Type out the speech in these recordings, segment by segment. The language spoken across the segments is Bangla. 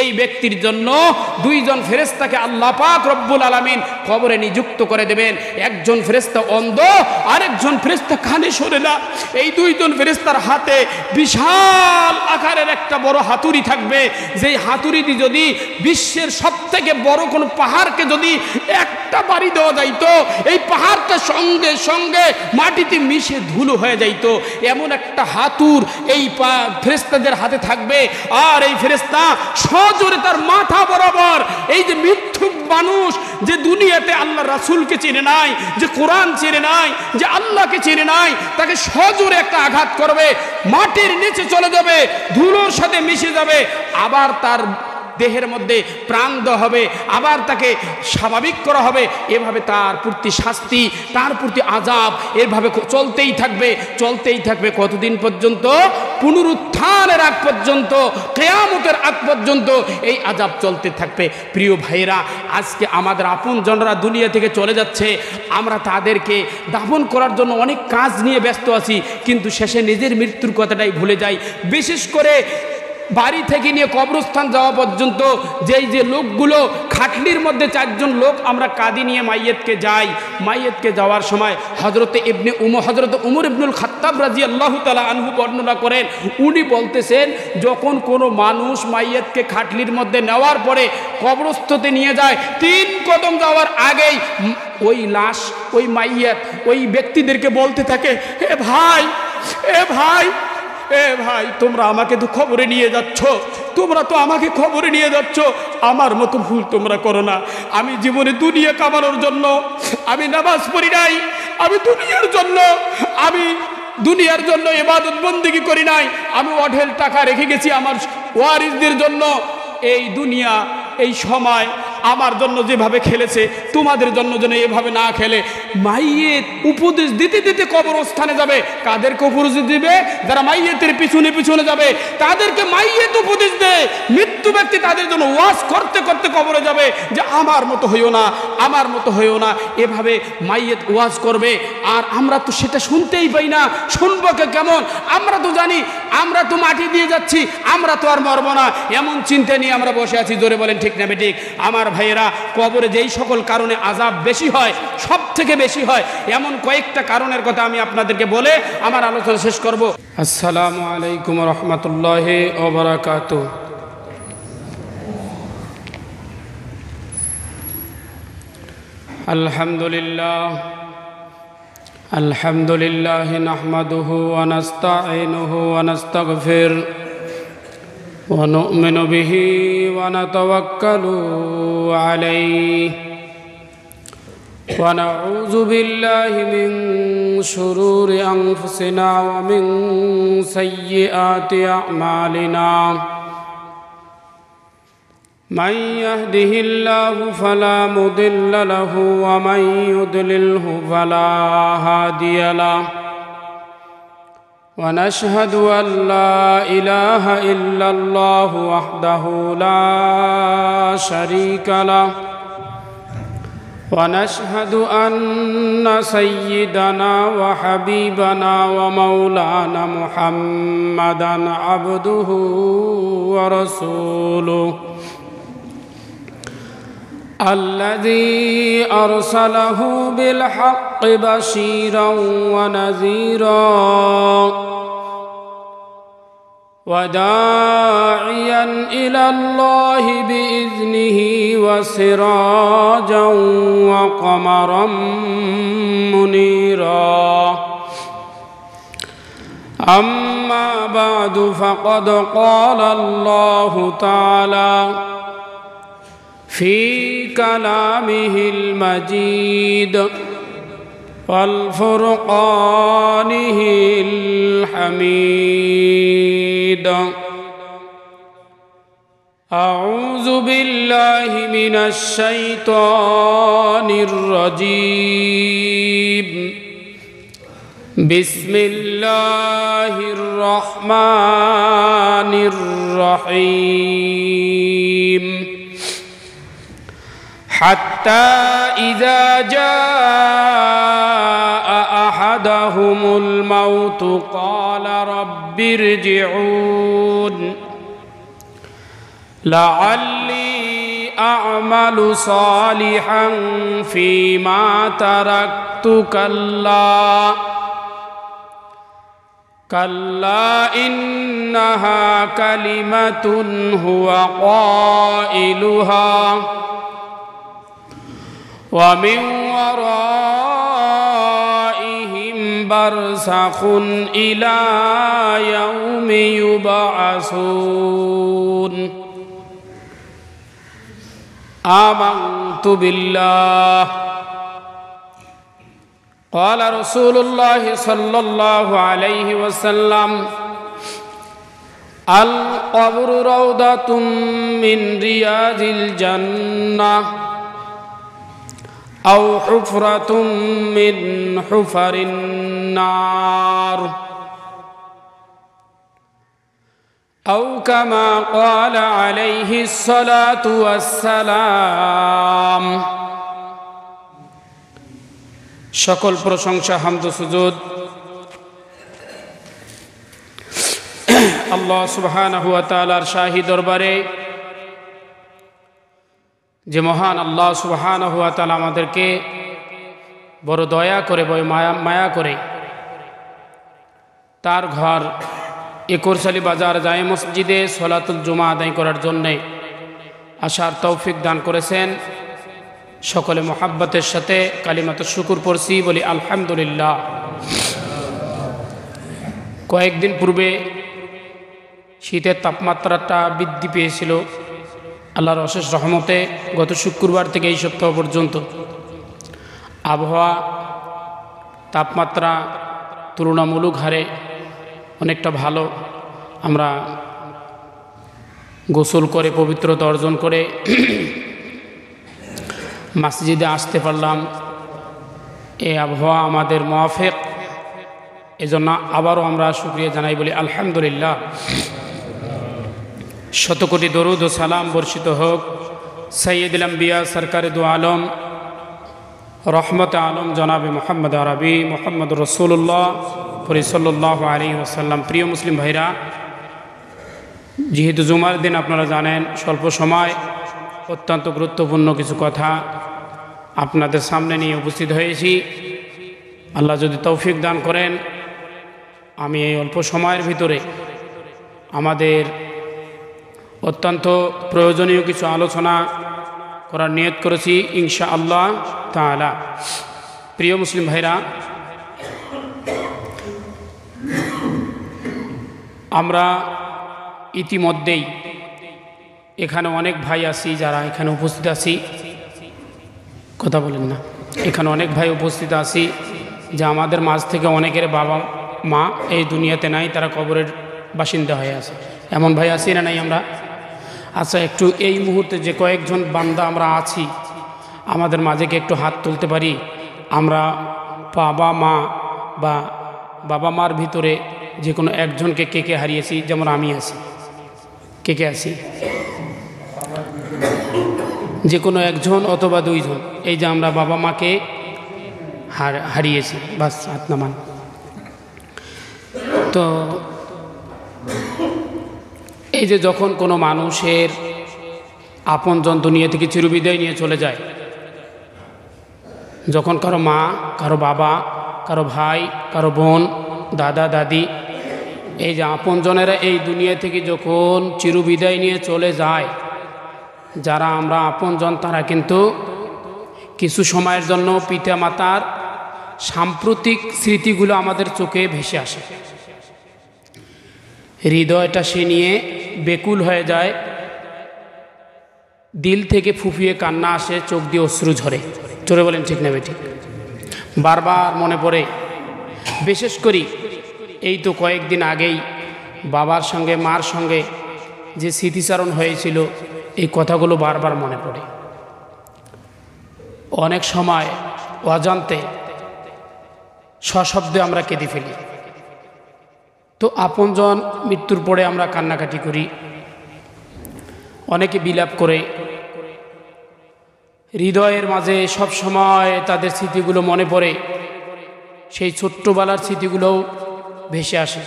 এই ব্যক্তির জন্য দুইজন ফেরেশতাকে আল্লাহ পাক রব্বুল আলামিন কবরে নিযুক্ত করে দেবেন। একজন ফেরেশতা অন্ধ, আরেকজন ফেরেশতা কানে শোনে না। এই দুইজন ফেরেশতার হাতে বিশাল আকারের একটা বড় হাতুড়ি থাকবে, যেই হাতুড়ি দিয়ে যদি বিশ্বের সবথেকে বড় কোনো পাহাড়কে যদি একটা বাড়ি দেওয়া যাইতো, এই পাহাড়টা সঙ্গে সঙ্গে মাটিতে মিশে ধুলো হয়ে যাইতো। এমন একটা হাতুর এই ফেরেশতাদের হাতে থাকবে। আর এই ফেরেশতা সজোরে তার মাথা বরাবর এই যে মিথ্যুক মানুষ, যে দুনিয়াতে আল্লাহ রাসূলকে চিনে নাই, যে কোরআন চিনে নাই, যে আল্লাহকে চিনে নাই, তাকে সজোরে একটা আঘাত করবে, মাটির নিচে চলে যাবে, ধুলোর সাথে মিশে যাবে। আবার তার দেহের মধ্যে প্রাণ দেওয়া হবে, আবার তাকে স্বাভাবিক করা হবে। এভাবে তার প্রতি শাস্তি, তার প্রতি আযাব এভাবে চলতেই থাকবে, চলতেই থাকবে। কতদিন পর্যন্ত? পুনরুত্থানের আগ পর্যন্ত, কিয়ামতের আগ পর্যন্ত এই আযাব চলতে থাকবে। প্রিয় ভাইরা, আজকে আমাদের আপনজনরা দুনিয়া থেকে চলে যাচ্ছে, আমরা তাদেরকে দাফন করার জন্য অনেক কাজ নিয়ে ব্যস্ত আছি, কিন্তু শেষে নিজের মৃত্যুর কথাটাই ভুলে যাই। বিশেষ করে বাড়ি থেকে নিয়ে কবরস্থান যাওয়া পর্যন্ত যেই যে লোকগুলো খাটলির মধ্যে 4 জন লোক আমরা কাঁদি নিয়ে মাইয়েতকে যাই, মাইয়েতকে যাওয়ার সময় হজরত উমর ইবনুল খাত্তাব রাদিয়াল্লাহু তাআলা আনহু বর্ণনা করেন, উনি বলতেছেন যখন কোনো মানুষ মাইয়েতকে খাটলির মধ্যে নেওয়ার পরে কবরস্থতে নিয়ে যায়, 3 কদম যাওয়ার আগেই ওই লাশ, ওই মাইয়েত ওই ব্যক্তিদেরকে বলতে থাকে, এ ভাই, এ ভাই, এ ভাই, তোমরা আমাকে তো খবরে নিয়ে যাচ্ছ, তোমরা তো আমাকে খবরে নিয়ে যাচ্ছ, আমার মতো ভুল তোমরা করো না। আমি জীবনে দুনিয়া কামানোর জন্য আমি নামাজ পড়ি নাই, আমি দুনিয়ার জন্য ইবাদত বন্দেগী করি নাই, আমি অঢেল টাকা রেখে গেছি আমার ওয়ারিসদের জন্য। এই দুনিয়া, এই সময় আমার জন্য যেভাবে খেলেছে, তোমাদের জন্য যেন এভাবে না খেলে। মাইয়েত উপদেশ দিতে দিতে কবরস্থানে যাবে। কাদেরকে উপদেশ দিবে? যারা মাইয়েতের পিছনে পিছনে যাবে তাদেরকে মাইয়েত উপদেশ দেয়। মৃত্যু ব্যক্তি তাদের জন্য ওয়াজ করতে করতে কবরে যাবে যে আমার মতো হইও না, আমার মতো হইও না, এভাবে মাইয়েত ওয়াজ করবে। আর আমরা তো সেটা শুনতেই পাই না, শুনবো কেমন? আমরা তো জানি আমরা তো মাটি দিয়ে যাচ্ছি, আমরা তো আর মরবো না, এমন চিন্তা নিয়ে আমরা বসে আছি। জোরে বলেন ঠিক না বেঠিক? আমার ভাইয়েরা, কবরে যেই সকল কারণে আযাব বেশি হয়, সব থেকে বেশি হয়, এমন কয়েকটা কারণের কথা আমি আপনাদেরকে বলে আমার আলোচনা শেষ করব। আসসালামু আলাইকুম ওয়া রাহমাতুল্লাহি ওয়া বারাকাতুহু। আলহামদুলিল্লাহ নাহমাদুহু ওয়া নাস্তাঈনুহু ওয়া নাস্তাগফির ওয়া নু'মিনু বিহি ওয়া নাতাওয়াক্কালু আলাইহি ওয়া নাউযু বিল্লাহি মিন শুরুরি আনফুসিনা ওয়া মিন সাইয়্যিআতি আ'মালিনা। من يهده الله فلا مضل له ومن يضلله فلا هادي له ونشهد أن لا إله إلا الله وحده لا شريك له ونشهد أن سيدنا وحبيبنا ومولانا محمدا عبده ورسوله الذي أرسله بالحق بشيرا ونذيرا وداعيا إلى الله بإذنه وسراجا وقمرا منيرا. أما بعد فقد قال الله تعالى في كلامه المجيد والفرقانه الحميد. أعوذ بالله من الشيطان الرجيم. بسم الله الرحمن الرحيم. حتى إذا جاء أحدهم الموت قال رب ارجعون লাআল্লি আ'মালু সালিহান ফীমা তারাকতু কাল্লা ইন্নাহা কালিমাতুন হুয়া কাইলুহা ওয়া মিন ওয়ারাইহিম বারযাখুন ইলা ইয়াউমি ইউবআসুন। আমানতু বিল্লাহ قال رسول الله صلى الله عليه وسلم القبر روضة من رياض الجنة أو حفرة من حفر النار أو كما قال عليه الصلاة والسلام। সকল প্রশংসা হামদ ও সুজুদ আল্লাহ সুবহানাহু ওয়া তাআলার শাহী দরবারে, যে মহান আল্লাহ সুবহানাহু ওয়া তাআলা আমাদেরকে বড় দয়া করে, বড় মায়া করে তার ঘর একরশালী বাজার জামে মসজিদে সলাতুল জুমা আদায় করার জন্যে আসার তৌফিক দান করেছেন। সকলে মোহাব্বতের সাথে কালিমাত শুকুর পড়ছি, বলি আলহামদুলিল্লাহ। কয়েকদিন পূর্বে শীতের তাপমাত্রাটা বৃদ্ধি পেয়েছিল। আল্লাহর অশেষ রহমতে গত শুক্রবার থেকে এই সপ্তাহ পর্যন্ত আবহাওয়া তাপমাত্রা তুলনামূলক হারে অনেকটা ভালো। আমরা গোসল করে পবিত্রতা অর্জন করে মসজিদে আসতে পারলাম। এই আবহাওয়া আমাদের মুওয়াফিক, এজন্য আবারও আমরা শুকরিয়া জানাই, বলি আলহামদুলিল্লাহ। শতকোটি দরুদ ও সালাম বর্ষিত হোক সৈয়দুল আম্বিয়া সরকারে দু আলম রহমত আলম জনাবে মোহাম্মদ আরবি মোহাম্মদ রসুল্লাহ সাল্লাল্লাহু আলাইহি ওয়াসাল্লাম। প্রিয় মুসলিম ভাইরা, যেহেতু জুমার দিন আপনারা জানেন, স্বল্প সময় অত্যন্ত গুরুত্বপূর্ণ কিছু কথা আপনাদের সামনে নিয়ে উপস্থিত হয়েছি। আল্লাহ যদি তৌফিক দান করেন, আমি এই অল্প সময়ের ভিতরে আমাদের অত্যন্ত প্রয়োজনীয় কিছু আলোচনা করার নিয়ত করেছি ইনশাআল্লাহ তাআলা। প্রিয় মুসলিম ভাইরা, আমরা ইতিমধ্যেই এখানে অনেক ভাই আছি, যারা এখানে উপস্থিত আছি, কথা বলেন না, এখানে অনেক ভাই উপস্থিত আছি যে আমাদের মাঝ থেকে অনেকের বাবা মা এই দুনিয়াতে নাই, তারা কবরের বাসিন্দা হয়ে আছে। এমন ভাই আছি না নাই আমরা? আচ্ছা, একটু এই মুহূর্তে যে কয়েকজন বান্দা আমরা আছি, আমাদের মাঝে কি একটু হাত তুলতে পারি? আমরা বাবা মা বা বাবা মার ভিতরে যে কোনো একজনকে কে কে হারিয়েছি? যেমন আমি আছি, কে কে আছি? যে কোনো একজন অথবা দুইজন, এই যে আমরা বাবা মাকে হারিয়েছি, বাস হাত নামান। তো এই যে যখন কোনো মানুষের আপনজন দুনিয়া থেকে চিরবিদায় নিয়ে চলে যায়, যখন কারো মা, কারো বাবা, কারো ভাই, কারো বোন, দাদা দাদি, এই যে আপনজনেরা এই দুনিয়া থেকে যখন চিরবিদায় নিয়ে চলে যায়, যারা আমরা আপনজন তারা কিন্তু কিছু সময়ের জন্য পিতা মাতার সাম্প্রতিক স্মৃতিগুলো আমাদের চোখে ভেসে আসে, হৃদয়টা সে নিয়ে বেকুল হয়ে যায়, দিল থেকে ফুফিয়ে কান্না আসে, চোখ দিয়ে অশ্রু ঝরে। চলে বলেন ঠিক না বেঠিক? বারবার মনে পড়ে। বিশেষ করি এই তো কয়েকদিন আগেই বাবার সঙ্গে মার সঙ্গে যে স্মৃতিচারণ হয়েছিল, এই কথাগুলো বারবার মনে পড়ে। অনেক সময় অজান্তে সশব্দে আমরা কেঁদে ফেলি। তো আপনজন মৃত্যুর পরে আমরা কান্নাকাটি করি, অনেকে বিলাপ করে, হৃদয়ের মাঝে সব সময় তাদের স্মৃতিগুলো মনে পড়ে, সেই ছোট্টবেলার স্মৃতিগুলোও ভেসে আসে।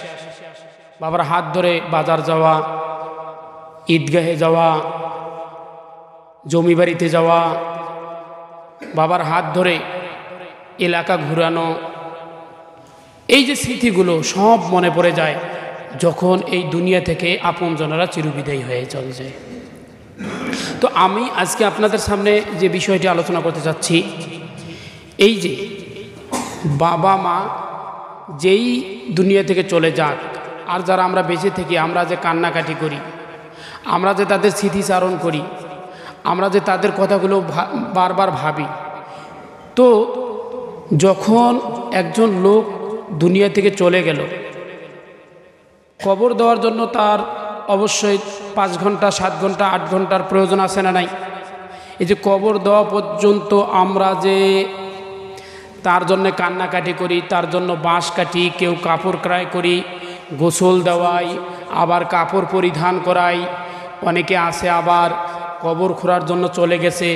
বাবার হাত ধরে বাজার যাওয়া, ঈদগাহে যাওয়া, জমি বাড়িতে যাওয়া, বাবার হাত ধরে এলাকা ঘুরানো, এই যে স্মৃতিগুলো সব মনে পড়ে যায় যখন এই দুনিয়া থেকে আপনজনেরা চিরবিদায়ী হয়ে চলে যায়। তো আমি আজকে আপনাদের সামনে যে বিষয়টি আলোচনা করতে চাচ্ছি, এই যে বাবা মা যেই দুনিয়া থেকে চলে যাক, আর যারা আমরা বেঁচে থাকি, আমরা যে কান্নাকাটি করি, আমরা যে তাদের স্মৃতিচারণ করি, আমরা যে তাদের কথাগুলো বারবার ভাবি, তো যখন একজন লোক দুনিয়া থেকে চলে গেল, কবর দেওয়ার জন্য তার অবশ্যই 5 ঘন্টা 7 ঘন্টা 8 ঘন্টার প্রয়োজন আছে না নাই? এই যে কবর দেওয়া পর্যন্ত আমরা যে তার জন্য কান্নাকাটি করি, তার জন্য বাঁশ কাটি, কেউ কাপড় ক্রয় করি, গোসল দেওয়াই, আবার কাপড় পরিধান করাই, অনেকে আসে আবার কবর খোঁড়ার জন্য চলে গেছে,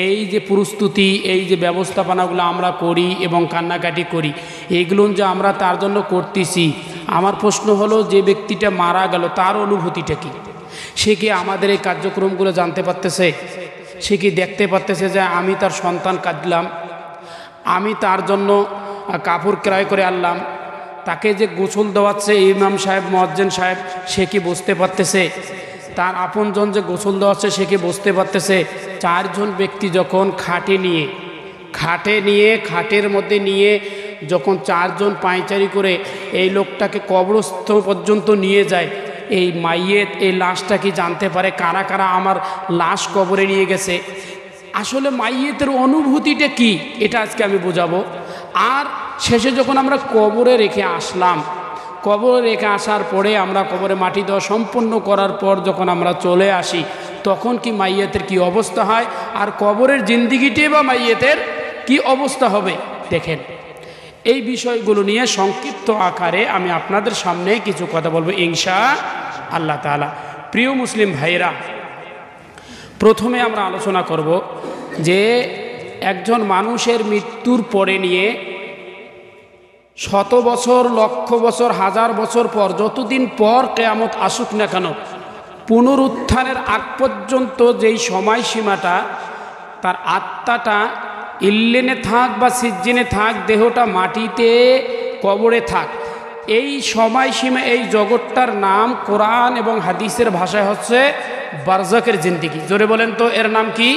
এই যে প্রস্তুতি, এই যে ব্যবস্থাপনাগুলো আমরা করি এবং কান্নাকাটি করি, এইগুলো যে আমরা তার জন্য করতেছি, আমার প্রশ্ন হলো যে ব্যক্তিটা মারা গেল তার অনুভূতিটা কি? সে কি আমাদের এই কার্যক্রমগুলো জানতে পারতেছে? সে কি দেখতে পারতেছে যে আমি তার সন্তান কাঁদলাম, আমি তার জন্য কাপড় ক্রয় করে আনলাম, তাকে যে গোসল দেওয়াচ্ছে ইমাম সাহেব, মুয়াজ্জিন সাহেব, সে কি বুঝতে পারতেছে? তার আপনজন যে গোসল দেওয়াচ্ছে সে কি বুঝতে পারতেছে? 4 জন ব্যক্তি যখন খাটের মধ্যে নিয়ে যখন 4 জন পায়চারি করে এই লোকটাকে কবরস্থ পর্যন্ত নিয়ে যায়, এই মাইয়েত, এই লাশটা কি জানতে পারে কারা কারা আমার লাশ কবরে নিয়ে গেছে? আসলে মাইয়েতের অনুভূতিটা কি, এটা আজকে আমি বোঝাবো। আর শেষে যখন আমরা কবরে রেখে আসলাম, কবরে রেখে আসার পরে আমরা কবরে মাটি দেওয়া সম্পন্ন করার পর যখন আমরা চলে আসি, তখন কি মাইয়েতের কি অবস্থা হয়, আর কবরের জিন্দিগিটি বা মাইয়েতের কি অবস্থা হবে? দেখেন, এই বিষয়গুলো নিয়ে সংক্ষিপ্ত আকারে আমি আপনাদের সামনে কিছু কথা বলবো ইনশাআল্লাহ তাআলা। প্রিয় মুসলিম ভাইরা, প্রথমে আমরা আলোচনা করব যে একজন মানুষের মৃত্যুর পরে নিয়ে 100 বছর, লক্ষ বছর, 1000 বছর পর, যতদিন পর কিয়ামত আসুক না কেন, পুনরুত্থানের আগ পর্যন্ত যেই সময়সীমাটা, তার আত্মাটা ইল্লিনে থাক বা সিজ্জিনে থাক, দেহটা মাটিতে কবরে থাক, এই সময়সীমা, এই জগৎটার নাম কোরআন এবং হাদিসের ভাষায় হচ্ছে বারজাকের জিন্দিগি। জোরে বলেন তো, এর নাম কি?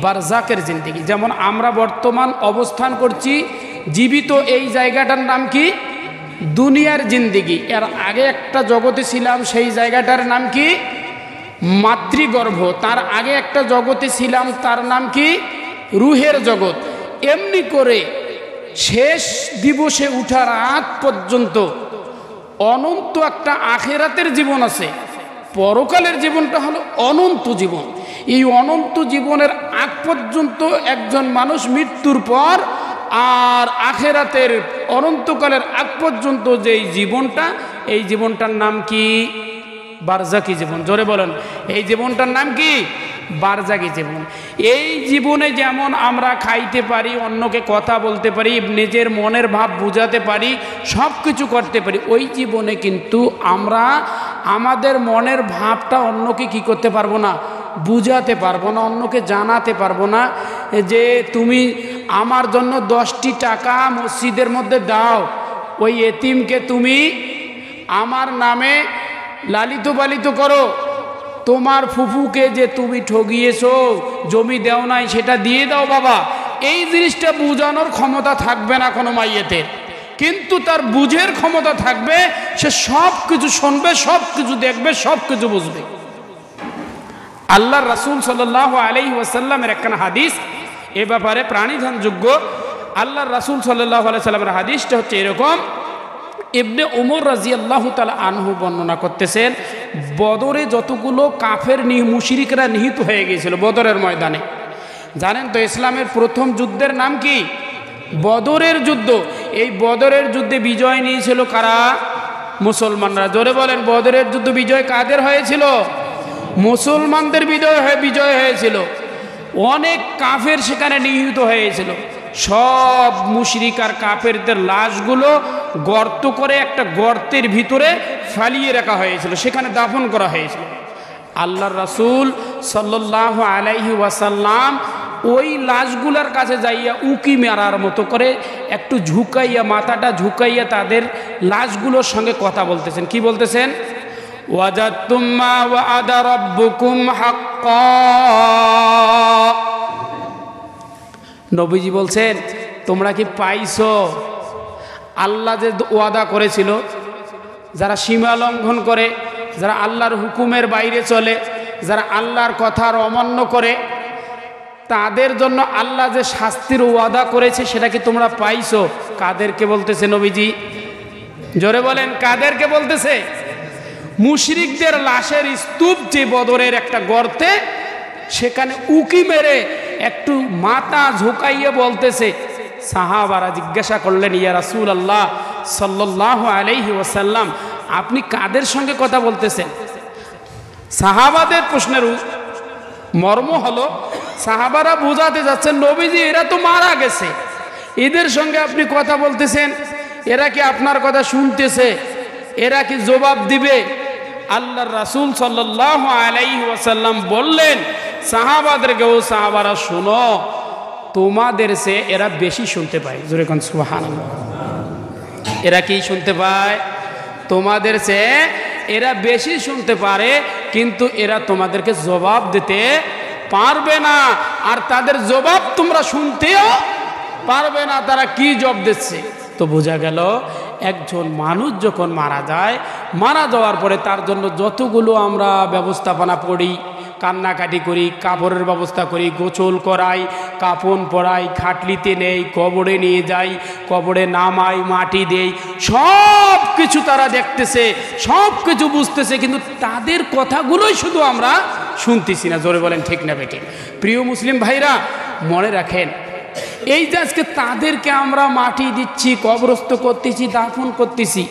বারজাকের জিন্দিগি। যেমন আমরা বর্তমান অবস্থান করছি জীবিত, এই জায়গাটার নাম কি? দুনিয়ার জিন্দিগি। এর আগে একটা জগতে ছিলাম, সেই জায়গাটার নাম কি? মাতৃগর্ভ। তার আগে একটা জগতে ছিলাম, তার নাম কি? রুহের জগৎ। এমনি করে শেষ দিবসে উঠার আগ পর্যন্ত অনন্ত একটা আখিরাতের জীবন আছে। পরকালের জীবনটা হলো অনন্ত জীবন। এই অনন্ত জীবনের আগ পর্যন্ত একজন মানুষ মৃত্যুর পর, আর আখিরাতের অনন্তকালের আগ পর্যন্ত যেই জীবনটা, এই জীবনটার নাম কি? বারজাকি জীবন। জোরে বলেন, এই জীবনটার নাম কি? বারজাকি জীবন। এই জীবনে যেমন আমরা খাইতে পারি, অন্যকে কথা বলতে পারি, নিজের মনের ভাব বুঝাতে পারি, সব কিছু করতে পারি, ওই জীবনে কিন্তু আমরা আমাদের মনের ভাবটা অন্যকে কি করতে পারবো না? বুঝাতে পারবো না, অন্যকে জানাতে পারবো না যে তুমি আমার জন্য 10টি টাকা মসজিদের মধ্যে দাও, ওই এতিমকে তুমি আমার নামে লালিত পালিত করো, তোমার ফুফুকে যে তুমি ঠগিয়েছো, জমি দেও নাই, সেটা দিয়ে দাও বাবা। এই জিনিসটা বুঝানোর ক্ষমতা থাকবে না কোনো মাইয়েতের, কিন্তু তার বুঝের ক্ষমতা থাকবে। সে সব কিছু শুনবে, সব কিছু দেখবে, সব কিছু বুঝবে। আল্লাহর রাসূল সাল্লাল্লাহু আলাইহি ওয়াসাল্লামের একখানা হাদিস এ ব্যাপারে প্রাণীধনযোগ্য। আল্লাহর রাসূল সাল্লাল্লাহু আলাইহি ওয়াসাল্লামের হাদিসটা হচ্ছে এরকম। ইবনে উমর রাদিয়াল্লাহু তাআলা আনহু বর্ণনা করতেছেন, বদরে যতগুলো কাফের মুশরিকরা নিহত হয়ে গিয়েছিল বদরের ময়দানে, জানেন তো ইসলামের প্রথম যুদ্ধের নাম কি? বদরের যুদ্ধ। এই বদরের যুদ্ধে বিজয় নিয়েছিল কারা? মুসলমানরা। জোরে বলেন, বদরের যুদ্ধ বিজয় কাদের হয়েছিল? মুসলমানদের বিজয় হয়েছিল। অনেক কাফের সেখানে নিহত হয়েছিল। সব মুশরিক আর কাফেরদের লাশগুলো গর্ত করে একটা গর্তের ভিতরে ফালিয়ে রাখা হয়েছিল, সেখানে দাফন করা হয়েছিল। আল্লাহর রাসূল সাল্লাল্লাহু আলাইহি ওয়াসাল্লাম ওই লাশগুলার কাছে যাইয়া উকি মারার মতো করে একটু ঝুঁকাইয়া, মাথাটা ঝুঁকাইয়া তাদের লাশগুলোর সঙ্গে কথা বলতেছেন। কি বলতেছেন? ওয়াজাদতুম মা ওয়া'আদা রাব্বুকুম হাক্কা। নবীজি বলছেন, তোমরা কি পাইছো আল্লাহ যে ওয়াদা করেছিল? যারা সীমা লঙ্ঘন করে, যারা আল্লাহর হুকুমের বাইরে চলে, যারা আল্লাহর কথার অমান্য করে, তাদের জন্য আল্লাহ যে শাস্তির ওয়াদা করেছে সেটা কি তোমরা পাইছো? কাদেরকে বলতেছে নবীজি? জোরে বলেন, কাদেরকে বলতেছে? মুশরিকদের লাশের স্তূপ যে বদরের একটা গর্তে, সেখানে উকি মেরে একটু মাথা ঝুঁকাইয়ে বলতেছে। সাহাবারা জিজ্ঞাসা করলেন, ইয়া রাসূলুল্লাহ সাল্লাল্লাহু আলাইহি ওয়াসাল্লাম, আপনি কাদের সঙ্গে কথা বলতেছেন? সাহাবাদের প্রশ্নের মর্ম হলো, সাহাবারা বোঝাতে যাচ্ছেন, নবীজি এরা তো মারা গেছে, এদের সঙ্গে আপনি কথা বলতেছেন, এরা কি আপনার কথা শুনতেছে? এরা কি জবাব দিবে? আল্লাহর রাসূল সাল্লাল্লাহু আলাইহি ওয়াসাল্লাম বললেন সাহাবাদেরকে, ও সাহাবারা শোনো, তোমাদের সে এরা বেশি শুনতে পায়। জোরে কোন সুবহানাল্লাহ। এরা কি শুনতে পায়? তোমাদের সে এরা বেশি শুনতে পারে, কিন্তু এরা তোমাদেরকে জবাব দিতে পারবে না, আর তাদের জবাব তোমরা শুনতেও পারবে না। তারা কি জবাব দিচ্ছে? তো বোঝা গেল, একজন মানুষ যখন মারা যায়, মারা যাওয়ার পরে তার জন্য যতগুলো আমরা ব্যবস্থাপনা করি, কান্নাকাটি করি, কাপড়ের ব্যবস্থা করি, গোসল করাই, কাফন পরাই, খাটলিতে নেই, কবরে নিয়ে যাই, কবরে নামাই, মাটি দেই, সব কিছু তারা দেখতেছে, সব কিছু বুঝতেছে, কিন্তু তাদের কথাগুলোই শুধু আমরা শুনতেছি না। জোরে বলেন ঠিক না বেঠিক? প্রিয় মুসলিম ভাইরা, মনে রাখেন, এই যে আজকে তাদেরকে আমরা মাটি দিচ্ছি, কবরস্থ করতেছি, দাফন করতেছি,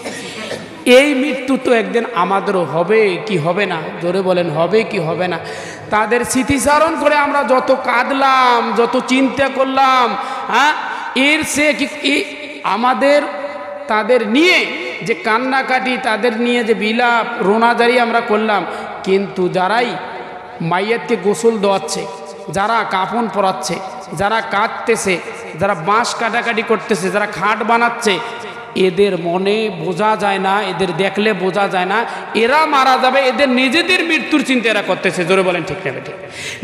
এই মৃত্যু তো একদিন আমাদেরও হবে কি হবে না? জোরে বলেন, হবে কি হবে না? তাদের স্মৃতিচারণ করে আমরা যত কাঁদলাম, যত চিন্তা করলাম, হ্যাঁ, এর সে কি আমাদের তাদের নিয়ে যে কান্নাকাটি, তাদের নিয়ে যে বিলাপ রোনাজারি আমরা করলাম, কিন্তু যারাই মাইয়াতকে গোসল দেওয়াচ্ছে, যারা কাফন পরাচ্ছে, যারা কাঁদতেছে, যারা বাঁশ কাটাকাটি করতেছে, যারা খাট বানাচ্ছে, এদের মনে বোঝা যায় না, এদের দেখলে বোঝা যায় না এরা মারা যাবে। এদের নিজেদের মৃত্যুর চিন্তা এরা করতেছে। জোরে বলেন ঠিক না বেঠিক?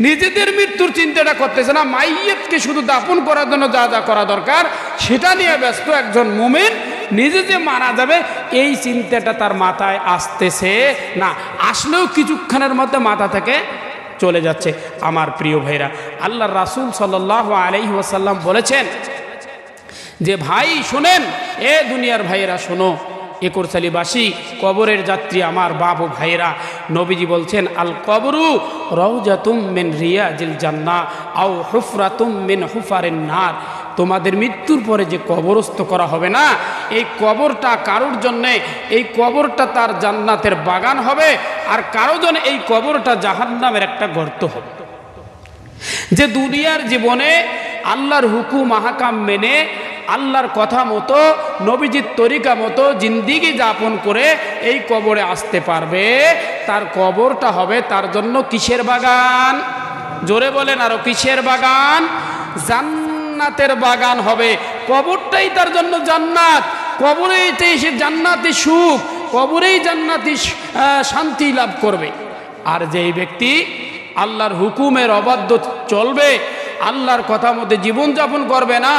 নিজেদের মৃত্যুর চিন্তাটা করতেছে না, মাইয়াতকে শুধু দাফন করার জন্য যা যা করা দরকার সেটা নিয়ে ব্যস্ত। একজন মুমিন নিজে যে মারা যাবে এই চিন্তাটা তার মাথায় আসতেছে না, আসলেও কিছুক্ষণের মধ্যে মাথা থেকে চলে যাচ্ছে। আমার প্রিয় ভাইরা, আল্লাহর রাসূল সাল্লাল্লাহু আলাইহি ওয়াসাল্লাম বলেছেন যে, ভাই শোনেন, এ দুনিয়ার ভাইয়েরা শোনো, একরসালিবাসী কবরের যাত্রী আমার বাবু ভাইয়েরা, নবীজি বলছেন, আল কবরু রাউজাতুম মিন রিয়াজিল জান্নাহ আও হুফরাতুম মিন হুফারিন নার। তোমাদের মৃত্যুর পরে যে কবরস্থ করা হবে না, এই কবরটা কারোর জন্যে, এই কবরটা তার জান্নাতের বাগান হবে, আর কারো জন্য এই কবরটা জাহান্নামের একটা গর্ত হবে। যে দুনিয়ার জীবনে আল্লাহর হুকুম আহকাম মেনে, আল্লাহর কথা মতো, নবীজির তরিকা মতো জিন্দিগি যাপন করে এই কবরে আসতে পারবে, তার কবরটা হবে তার জন্য কিসের বাগান? জোরে বলেন আরো, কিসের বাগান? জান্নাতের বাগান হবে। কবরটাই তার জন্য জান্নাত, কবরেই সে জান্নাতি সুখ, কবরেই জান্নাতি শান্তি লাভ করবে। আর যেই ব্যক্তি আল্লাহর হুকুমের অবাধ্য চলবে, আল্লাহর কথা মতো জীবনযাপন করবে না,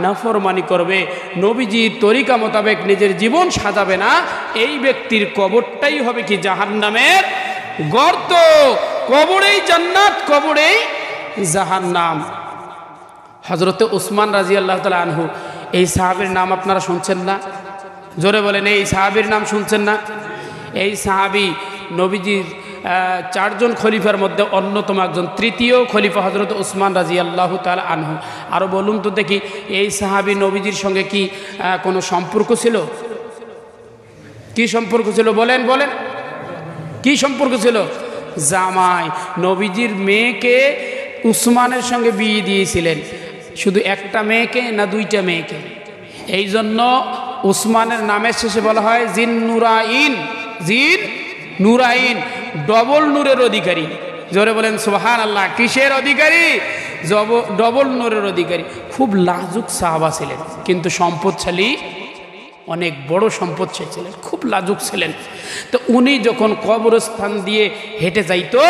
নাফরমানি করবে, নবীজির তরিকা মোতাবেক নিজের জীবন সাজাবে না, এই ব্যক্তির কবরটাই হবে কি? জাহান্নামের গর্ত। কবরেই জান্নাত, কবরেই জাহান্নাম। হযরতে উসমান রাদিয়াল্লাহু তাআলা আনহু, এই সাহাবীর নাম আপনারা শুনছেন না? জোরে বলেন, এই সাহাবীর নাম শুনছেন না? এই সাহাবী নবীজির চারজন খলিফার মধ্যে অন্যতম একজন, তৃতীয় খলিফা হযরত উসমান রাদিয়াল্লাহু তাআলা আনহু। আরও বলুন তো দেখি, এই সাহাবী নবীজির সঙ্গে কি কোনো সম্পর্ক ছিল? কি সম্পর্ক ছিল? বলেন বলেন, কি সম্পর্ক ছিল? জামাই। নবীজির মেয়েকে উসমানের সঙ্গে বিয়ে দিয়েছিলেন। শুধু একটা মেয়েকে না দুইটা মেয়েকে? এই জন্য উসমানের নামের শেষে বলা হয় জিন নুরাইন, জিন নুরাইন। ডবল নূরের অধিকারী। জোরে বলেন সুবহানাল্লাহ। কিসের অধিকারী? ডবল নূরের অধিকারী। খুব লাজুক সাহাবা ছিলেন, কিন্তু সম্পদশালী, অনেক বড় সম্পদশালী ছিলেন, খুব লাজুক ছিলেন। তো উনি যখন কবরস্থান দিয়ে হেঁটে যাইতো,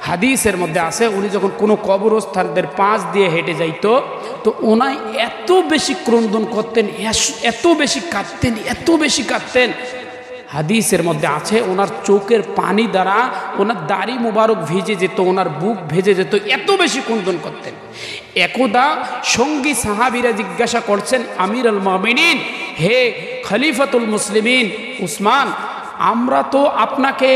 হাদিসের মধ্যে আছে উনি যখন কোনো কবরস্থানদের পাশ দিয়ে হেঁটে যাইতো, তো ওনাই এত বেশি ক্রন্দন করতেন, এত বেশি কাঁদতেন, এত বেশি কাঁদতেন। হাদিসের মধ্যে আছে ওনার চোখের পানি দ্বারা ওনার দাড়ি মুবারক ভিজে যেত, ওনার বুক ভেজে যেত, এত বেশি ক্রন্দন করতেন। একদা সঙ্গী সাহাবীরা জিজ্ঞাসা করছেন, আমির আল মুমিনিন, হে খলিফাতুল মুসলিমিন উসমান, আমরা তো আপনাকে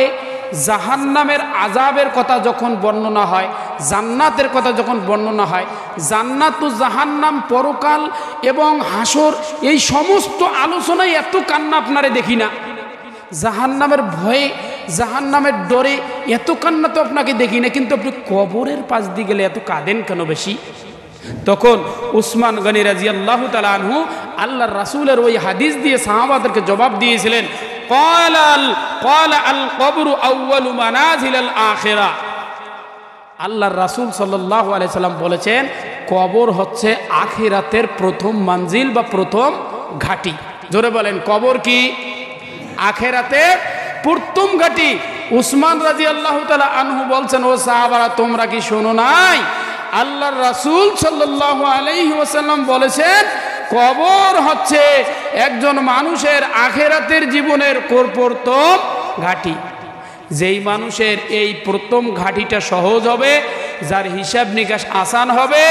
জাহান্নামের আযাবের কথা যখন বর্ণনা হয়, জান্নাতের কথা যখন বর্ণনা হয়, জান্নাত ও জাহান্নাম, পরকাল এবং হাসর, এই সমস্ত আলোচনায় এত কান্না আপনারে দেখি না। জাহান্নামের ভয়ে, জাহান্নামের ডরে এত কান্না তো আপনাকে দেখি না, কিন্তু আপনি কবরের পাশ দিয়ে গেলে এত কাঁদেন কেন বেশি? তখন উসমান গনি রাদিয়াল্লাহু তাআলা আনহু আল্লাহর রাসূলের ওই হাদিস দিয়ে সাহাবাদেরকে জবাব দিয়েছিলেন, قال القبر أول منازل الآخرة। আল্লাহর রাসূল সাল্লাল্লাহু আলাইহি সাল্লাম বলেছেন, কবর হচ্ছে আখিরাতের প্রথম মঞ্জিল বা প্রথম ঘাঁটি। জোরে বলেন, কবর কি? আখিরাতের প্রথম ঘাঁটি। উসমান রাদিয়াল্লাহু তাআলা আনহু বলছেন, ও সাহাবারা, তোমরা কি শোনো নাই? আল্লাহর রাসূল সাল্লাল্লাহু আলাইহি ওয়াসাল্লাম বলেছেন, কবর হচ্ছে একজন মানুষের আখিরাতের জীবনের প্রথম ঘাঁটি। যেই মানুষের এই প্রথম ঘাঁটিটা সহজ হবে, যার হিসাব নিকাশ আসান হবে,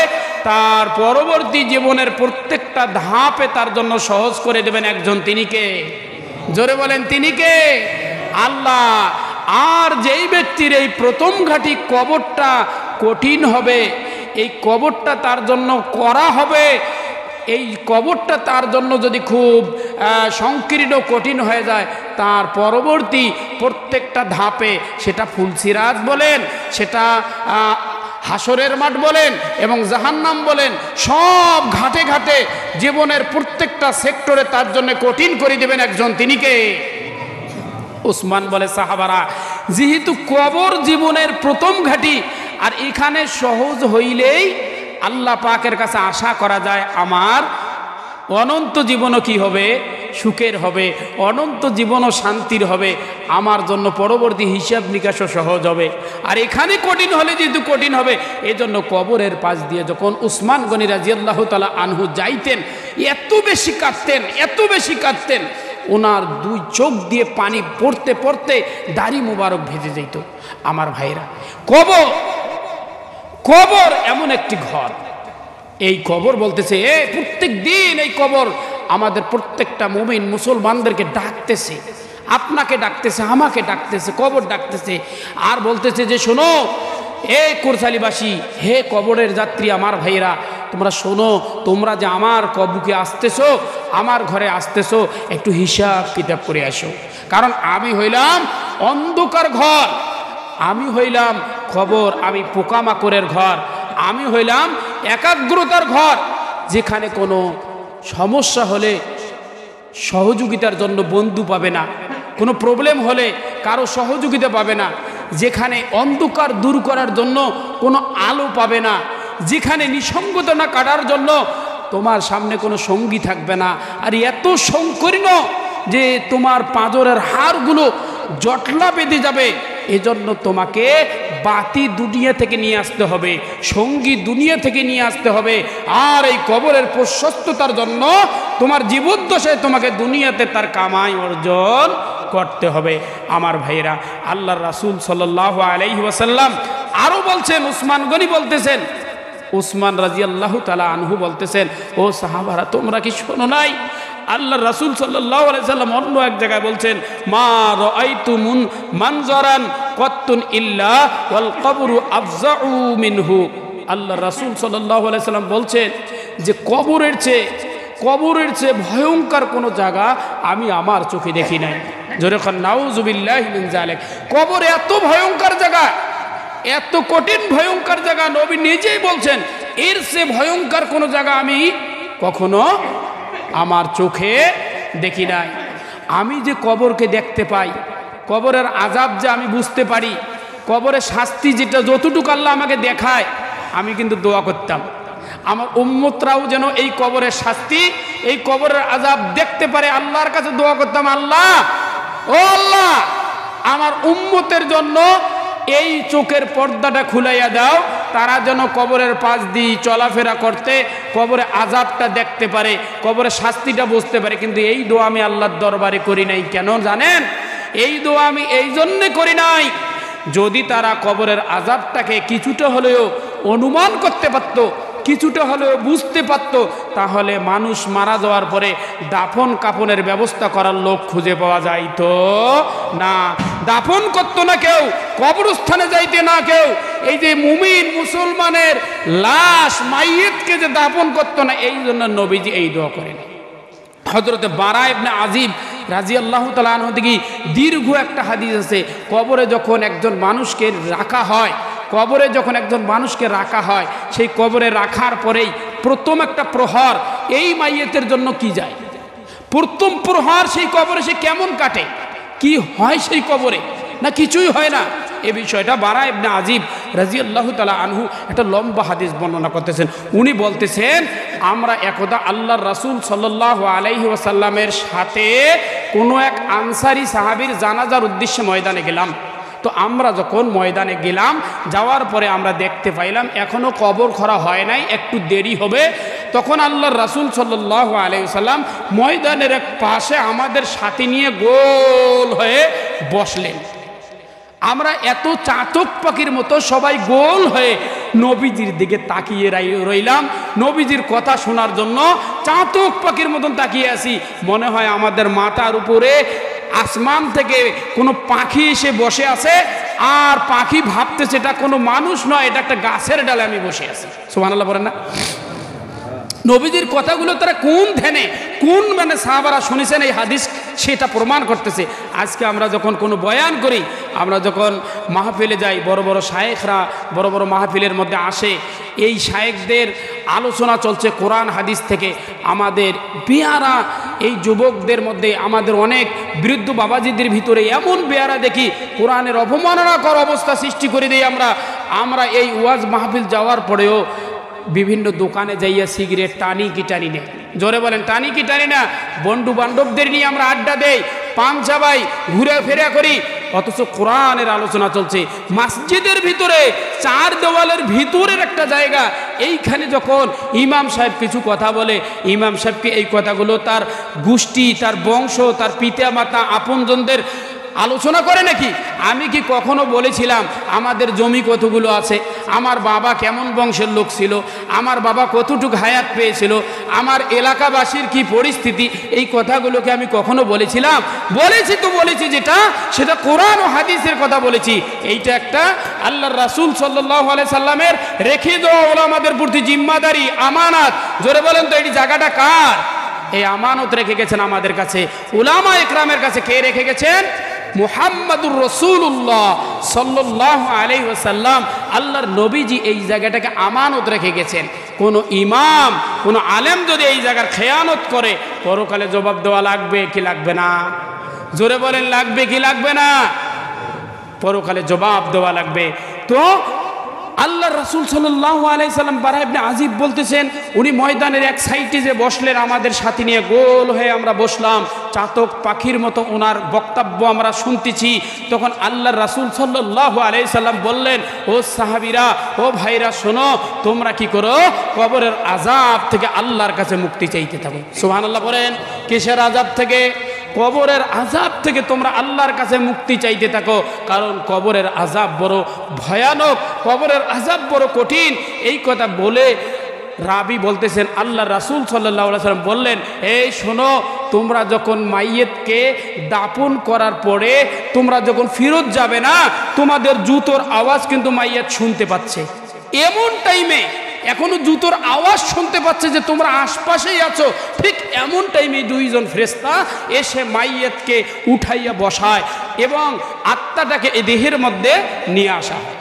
তার পরবর্তী জীবনের প্রত্যেকটা ধাপে তার জন্য সহজ করে দেবেন একজন। তিনি কে? জোরে বলেন, তিনি কে? আল্লাহ। আর যেই ব্যক্তির এই প্রথম ঘাঁটি কবরটা কঠিন হবে, এই কবরটা তার জন্য করা হবে, এই কবরটা তার জন্য যদি খুব সংকীর্ণ কঠিন হয়ে যায়, তার পরবর্তী প্রত্যেকটা ধাপে, সেটা ফুলসিরাত বলেন, সেটা হাসরের মাঠ বলেন এবং জাহান্নাম বলেন, সব ঘাটে ঘাটে জীবনের প্রত্যেকটা সেক্টরে তার জন্য কঠিন করে দেবেন একজন। তিনি কে? উসমান বলে, সাহাবারা, যেহেতু কবর জীবনের প্রথম ঘাঁটি, আর এখানে সহজ হইলেই আল্লাহ পাকের কাছে আশা করা যায় আমার অনন্ত জীবনও কি হবে? সুখের হবে, অনন্ত জীবনও শান্তির হবে, আমার জন্য পরবর্তী হিসাব নিকাশও সহজ হবে। আর এখানে কঠিন হলে যেহেতু কঠিন হবে, এজন্য কবরের পাশ দিয়ে যখন উসমান গনি রাদিয়াল্লাহু তাআলা আনহু যাইতেন, এত বেশি কাঁদতেন, এত বেশি কাঁদতেন, ওনার দুই চোখ দিয়ে পানি পড়তে পড়তে দাড়ি মুবারক ভেজে যেত। আমার ভাইরা, কবর এমন একটি ঘর, এই কবর বলতেছে, প্রত্যেক দিন এই কবর আমাদের প্রত্যেকটা মুমিন মুসলমানদেরকে ডাকতেছে, আপনাকে ডাকতেছে, আমাকে ডাকতেছে, কবর ডাকতেছে, আর বলতেছে যে শোনো কোরসালিবাসী, হে কবরের যাত্রী, আমার ভাইরা, তোমরা শোনো, তোমরা যে আমার কবরকে আসতেছো, আমার ঘরে আসতেছো, একটু হিসাব কিতাব করে আসো। কারণ আমি হইলাম অন্ধকার ঘর, আমি হইলাম কবর, আমি পোকামাকড়ের ঘর, আমি হইলাম একাগ্রতার ঘর, যেখানে কোনো সমস্যা হলে সহযোগিতার জন্য বন্ধু পাবে না, কোনো প্রবলেম হলে কারো সহযোগিতা পাবে না, যেখানে অন্ধকার দূর করার জন্য কোনো আলো পাবে না, যেখানে নিঃসঙ্গতা না কাটার জন্য তোমার সামনে কোনো সঙ্গী থাকবে না, আর এত সংকীর্ণ যে তোমার পাঁজরের হাড়গুলো জটলা বেঁধে যাবে, এজন্য তোমাকে বাতি দুনিয়া থেকে নিয়ে আসতে হবে, সঙ্গী দুনিয়া থেকে নিয়ে আসতে হবে। আর এই কবরের প্রশস্ততার জন্য তোমার জীবদ্দশায় তোমাকে দুনিয়াতে তার কামাই অর্জন করতে হবে। আমার ভাইয়েরা, আল্লাহর রাসূল সাল্লাল্লাহু আলাইহি ওয়াসাল্লাম আরও বলছেন, উসমান গনি বলতেছেন, উসমান রাদিয়াল্লাহু তাআলা আনহু বলতেছেন, ও সাহাবারা, তোমরা কি শোনো নাই? আল্লাহর রাসূল সাল্লাল্লাহু আলাইহি সাল্লাম অন্য এক জায়গায় বলছেন, মা রাআইতু মানজারান কত্তুন ইল্লা ওয়াল কবরু আফজাউ মিনহু। আল্লাহর রাসূল সাল্লাল্লাহু আলাইহি সাল্লাম বলছেন যে কবরের চেয়ে ভয়ঙ্কর কোনো জায়গা আমি আমার চোখে দেখি নাই। জোরে খান নাউযুবিল্লাহি মিন যালিক। কবর এত ভয়ঙ্কর জায়গা, এত কঠিন ভয়ঙ্কর জায়গা, নবী নিজেই বলছেন এর চেয়ে ভয়ঙ্কর কোনো জায়গা আমি কখনো আমার চোখে দেখি নাই। আমি যে কবরকে দেখতে পাই, কবরের আযাব যে আমি বুঝতে পারি, কবরের শাস্তি যেটা যতটুকু আল্লাহ আমাকে দেখায়, আমি কিন্তু দোয়া করতাম আমার উম্মতরাও যেন এই কবরের শাস্তি, এই কবরের আযাব দেখতে পারে। আল্লাহর কাছে দোয়া করতাম, আল্লাহ ও আল্লাহ আমার উম্মতের জন্য এই চোখের পর্দাটা খুলাইয়া দাও, তারা যেন কবরের পাশ দিয়ে চলাফেরা করতে কবরে আযাবটা দেখতে পারে, কবরের শাস্তিটা বুঝতে পারে। কিন্তু এই দোয়া আমি আল্লাহর দরবারে করি নাই। কেন জানেন? এই দোয়া আমি এই জন্যে করি নাই, যদি তারা কবরের আযাবটাকে কিছুটা হলেও অনুমান করতে পারত, কিছুটা হলেও বুঝতে পারত, তাহলে মানুষ মারা যাওয়ার পরে দাফন কাফনের ব্যবস্থা করার লোক খুঁজে পাওয়া যাইতো না। দাফন করতো না কেউ, কবরস্থানে যাইতে না কেউ। এই যে মুমিন মুসলমানের লাশ মাইয়িতকে যে দাফন করতো না, এই জন্য নবীজি এই দোয়া করেন। হযরতে বারা ইবনে আজিব রাদিয়াল্লাহু তাআলা আনহু থেকে দীর্ঘ একটা হাদিস আছে, কবরে যখন একজন মানুষকে রাখা হয়, কবরে যখন একজন মানুষকে রাখা হয়, সেই কবরে রাখার পরেই প্রথম একটা প্রহর এই মাইয়িতের জন্য কি যায়, প্রথম প্রহর সেই কবরে সে কেমন কাটে, কি হয় সেই কবরে, না কিছুই হয় না। এই বিষয়টা বারা ইবনে আজিব রাদিয়াল্লাহু তাআলা আনহু একটা লম্বা হাদিস বর্ণনা করতেছেন। উনি বলতেছেন, আমরা একদা আল্লাহর রাসূল সাল্লাল্লাহু আলাইহি ওয়াসাল্লামের সাথে কোনো এক আনসারী সাহাবীর জানাজার উদ্দেশ্যে ময়দানে গেলাম। তো আমরা যখন ময়দানে গেলাম, যাওয়ার পরে আমরা দেখতে পাইলাম এখনও কবর খোঁড়া হয় নাই, একটু দেরি হবে। তখন আল্লাহর রাসূল সাল্লাল্লাহু আলাইহি ওয়াসাল্লাম ময়দানের এক পাশে আমাদের সাথে নিয়ে গোল হয়ে বসলেন। আমরা এত চাতক পাখির মতো সবাই গোল হয়ে নবীজির দিকে তাকিয়ে রইলাম, নবীজির কথা শোনার জন্য চাতক পাখির মতন তাকিয়ে আছি। মনে হয় আমাদের মাথার উপরে আসমান থেকে কোনো পাখি এসে বসে আছে, আর পাখি ভাবতেছে এটা কোনো মানুষ নয়, এটা একটা গাছের ডালে আমি বসে আছি। সুবহানাল্লাহ বলেন না? নবীজির কথাগুলো তারা কোন ধ্যানে, কোন মানে সাহাবারা শুনেছেন এই হাদিস সেটা প্রমাণ করতেছে। আজকে আমরা যখন কোনো বয়ান করি, আমরা যখন মাহফিলে যাই, বড় বড় শায়েখরা বড় বড় মাহফিলের মধ্যে আসে, এই শায়েখদের আলোচনা চলছে কোরআন হাদিস থেকে। আমাদের বেয়ারা এই যুবকদের মধ্যে, আমাদের অনেক বৃদ্ধ বাবাজিদের ভিতরে এমন বেয়ারা দেখি, কোরআনের অবমাননাকর অবস্থা সৃষ্টি করে দিই আমরা এই ওয়াজ মাহফিল যাওয়ার পরেও বিভিন্ন দোকানে যাইয়া সিগারেট টানি কি টানি না, জোরে বলেন টানি কি টানি না, বন্ধু বান্ধবদের নিয়ে আমরা আড্ডা দেই, পান চাবাই, ঘুরে ফেরা করি, অথচ কোরআনের আলোচনা চলছে। মসজিদের ভিতরে চার দেওয়ালের ভিতরের একটা জায়গা, এইখানে যখন ইমাম সাহেব কিছু কথা বলে, ইমাম সাহেবকে এই কথাগুলো তার গোষ্ঠী, তার বংশ, তার পিতা মাতা আপনজনদের আলোচনা করে নাকি? আমি কি কখনো বলেছিলাম আমাদের জমি কতগুলো আছে, আমার বাবা কেমন বংশের লোক ছিল, আমার বাবা কতটুকু হায়াত পেয়েছিল, আমার এলাকাবাসীর কি পরিস্থিতি, এই কথাগুলোকে আমি কখনো বলেছিলাম? বলেছি তো বলেছি, যেটা সেটা কোরআন ও হাদিসের কথা বলেছি। এইটা একটা আল্লাহর রাসূল সাল্লাল্লাহু আলাইহি সাল্লামের রেখে দেওয়া ওলামাদের প্রতি জিম্মাদারি, আমানত। জোরে বলেন তো এই জায়গাটা কার? এই আমানত রেখে গেছেন আমাদের কাছে, উলামা ইকরামের কাছে। কে রেখে গেছেন? মুহাম্মাদুর রাসূলুল্লাহ সাল্লাল্লাহু আলাইহি ওয়াসাল্লাম, আল্লাহর নবীজি এই জায়গাটাকে আমানত রেখে গেছেন। কোন ইমাম, কোন আলেম যদি এই জায়গার খেয়ানত করে, পরকালে জবাব দেওয়া লাগবে কি লাগবে না? জোরে বলেন লাগবে কি লাগবে না? পরকালে জবাব দেওয়া লাগবে। তো আল্লাহ রাসূল সাল্লাল্লাহু আলাইহি সাল্লাম বারা ইবনে আজিব বলতেছেন, উনি ময়দানের এক সাইডে যে বসলেন, আমাদের সাথে নিয়ে গোল হয়ে আমরা বসলাম, চাতক পাখির মতো ওনার বক্তব্য আমরা শুনতেছি। তখন আল্লাহ রাসূল সাল্লাল্লাহু আলাইহি সাল্লাম বললেন, ও সাহাবীরা, ও ভাইরা, শোনো, তোমরা কি করো? কবরের আযাব থেকে আল্লাহর কাছে মুক্তি চাইতে থাকো। সুবহানাল্লাহ বলেন। কিসের আযাব থেকে? কবরের আযাব থেকে তোমরা আল্লাহর কাছে মুক্তি চাইতে থাকো, কারণ কবরের আযাব বড় ভয়ানক, কবরের আযাব বড় কঠিন। এই কথা বলে রাবি বলতেছেন, আল্লাহ রাসূল সাল্লাল্লাহু আলাইহি সাল্লাম বললেন, এই শোনো, তোমরা যখন মাইয়িতকে দাফন করার পরে তোমরা যখন ফিরত যাবে না, তোমাদের জুতোর আওয়াজ কিন্তু মাইয়িত শুনতে পাচ্ছে। এমন টাইমে এখনো জুতোর আওয়াজ শুনতে পাচ্ছে যে তোমরা আশপাশেই আছো, ঠিক এমন টাইমে দুইজন ফেরেশতা এসে মাইয়িতকে উঠাইয়া বসায় এবং আত্মাটাকে এই দেহের মধ্যে নিয়ে আসা হয়।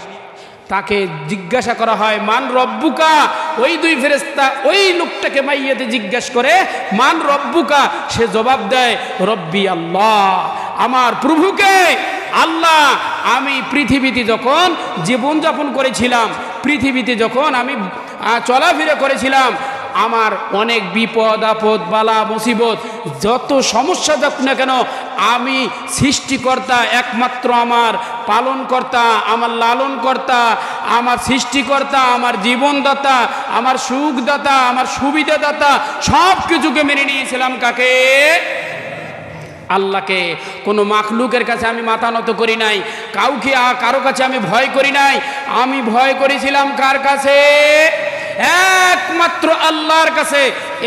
তাকে জিজ্ঞাসা করা হয়, মান রব্বুকা। ওই দুই ফেরেশতা ওই লোকটাকে মাইয়িতে জিজ্ঞাসা করে, মান রব্বুকা। সে জবাব দেয়, রব্বি আল্লাহ, আমার প্রভুকে আল্লাহ আমি পৃথিবীতে যখন জীবনযাপন করেছিলাম, পৃথিবীতে যখন আমি চলাফেরা করেছিলাম, আমার অনেক বিপদ আপদ বালা মুসিবত যত সমস্যা যাক না কেন, আমি সৃষ্টিকর্তা একমাত্র আমার পালনকর্তা, আমার লালনকর্তা, আমার সৃষ্টিকর্তা, আমার জীবনদাতা, আমার সুখদাতা, আমার সুবিধাদাতা, সব কিছুকে মেনে নিয়েছিলাম। কাকে? আল্লাহকে। কোনো মাখলুকের কাছে আমি মাথা নত করি নাই, কাউকে কারো কাছে আমি ভয় করি নাই। আমি ভয় করেছিলাম কার কাছে? একমাত্র আল্লাহর কাছে।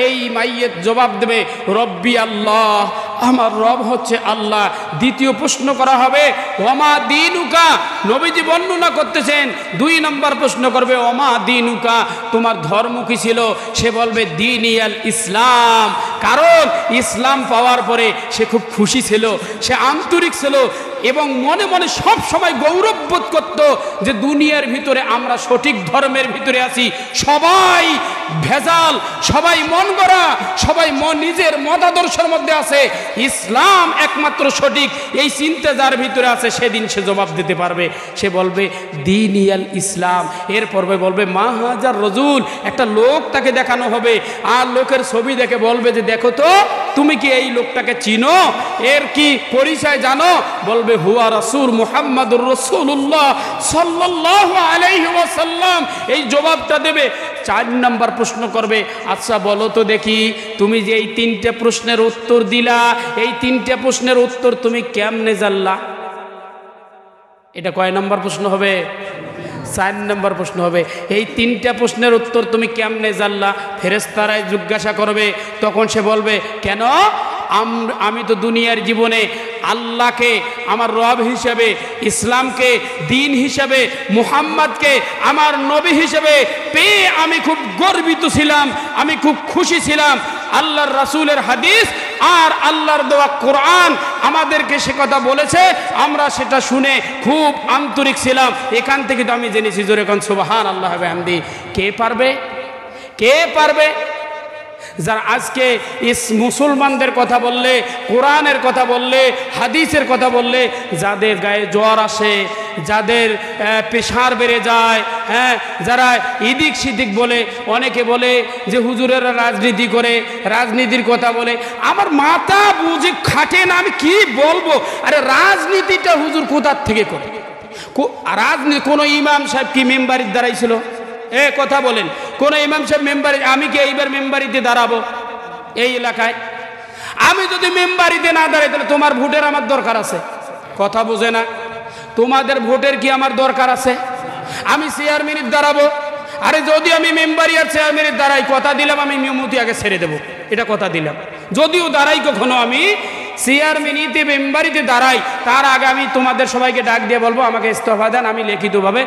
এই মাইয়ত জবাব দেবে রব্বি আল্লাহ, আমার রব হচ্ছে আল্লাহ। দ্বিতীয় প্রশ্ন করা হবে ওমা দিনুকা, নবীজি বর্ণনা করতেছেন। 2 নম্বর প্রশ্ন করবে ওমা দিনুকা, তোমার ধর্ম কি ছিল? সে বলবে দিনিয়াল ইসলাম। কারণ ইসলাম পাওয়ার পরে সে খুব খুশি ছিল, সে আন্তরিক ছিল এবং মনে মনে সব সময় গৌরব বোধ করত যে দুনিয়ার ভিতরে আমরা সঠিক ধর্মের ভিতরে আছি। সবাই ভেজাল, সবাই মন গড়া, সবাই নিজের মতাদর্শের মধ্যে আছে, ইসলাম একমাত্র সঠিক, এই চিন্তা যার ভিতরে আছে সেদিন সে জবাব দিতে পারবে। সে বলবে দিনিয়াল ইসলাম। এরপর বলবে মা হাজার রজুল, একটা লোক তাকে দেখানো হবে, আর লোকের ছবি দেখে বলবে যে দেখো তো তুমি কি এই লোকটাকে চিনো, এর কি পরিচয় জানো? বলবে হুয়া রাসূল মুহাম্মাদুর রাসূলুল্লাহ সাল্লাল্লাহু আলাইহি ওয়াসাল্লাম। এই জবাবটা দেবে। 4 নম্বর প্রশ্ন করবে আচ্ছা বলো তো দেখি, তুমি যে এই 3টে প্রশ্নের উত্তর দিলা, এই 3টে প্রশ্নের উত্তর তুমি কেমনে জানলা? এটা কয় নম্বর প্রশ্ন হবে? 4 নম্বর প্রশ্ন হবে। এই 3টে প্রশ্নের উত্তর তুমি কেমনে জানলা? ফেরেশতারাই জিজ্ঞাসা করবে। তখন সে বলবে কেন, আমি তো দুনিয়ার জীবনে আল্লাহকে আমার রব হিসেবে, ইসলামকে দিন হিসেবে, মুহাম্মদকে আমার নবী হিসেবে পেয়ে আমি খুব গর্বিত ছিলাম, আমি খুব খুশি ছিলাম। আল্লাহর রাসূলের হাদিস আর আল্লাহর দেওয়া কোরআন আমাদেরকে সে কথা বলেছে, আমরা সেটা শুনে খুব আন্তরিক ছিলাম। এখান থেকে তো আমি জেনেছি। জোরে কোন সুবহানাল্লাহ ওয়া বিহামদি। কে পারবে? কে পারবে? যারা আজকে মুসলমানদের কথা বললে, কোরআনের কথা বললে, হাদিসের কথা বললে, যাদের গায়ে জ্বর আসে, যাদের প্রেশার বেড়ে যায়, হ্যাঁ, যারা ইদিক সিদিক বলে, অনেকে বলে যে হুজুরেরা রাজনীতি করে, রাজনীতির কথা বলে, আমার মাথা বুঝে খাটে না, আমি কি বলবো। আরে রাজনীতিটা হুজুর কোথার থেকে করে? রাজনীতি কোনো ইমাম সাহেব কি মেম্বারির দাঁড়াইছিল? কথা বলেন, কোন ইমাম সাহেব মেম্বারি? আমি কি এইবার মেম্বারিতে দাঁড়াবো এই এলাকায়? আমি যদি মেম্বারিতে না দাঁড়াই তাহলে তোমার ভোটের আমার দরকার আছে? কথা বোঝে না। তোমাদের ভোটের কি আমার দরকার আছে? আমি চেয়ারম্যানের দাঁড়াবো? আরে যদি আমি মেম্বারি আর চেয়ারম্যানের দাঁড়াই, কথা দিলাম আমি নিয়মতি আগে ছেড়ে দেবো, এটা কথা দিলাম। যদিও দাঁড়াই কখনো আমি চেয়ারম্যানিতে মেম্বারিতে দাঁড়াই, তার আগে আমি তোমাদের সবাইকে ডাক দিয়ে বলবো আমাকে ইস্তফা দেন, আমি লিখিতভাবে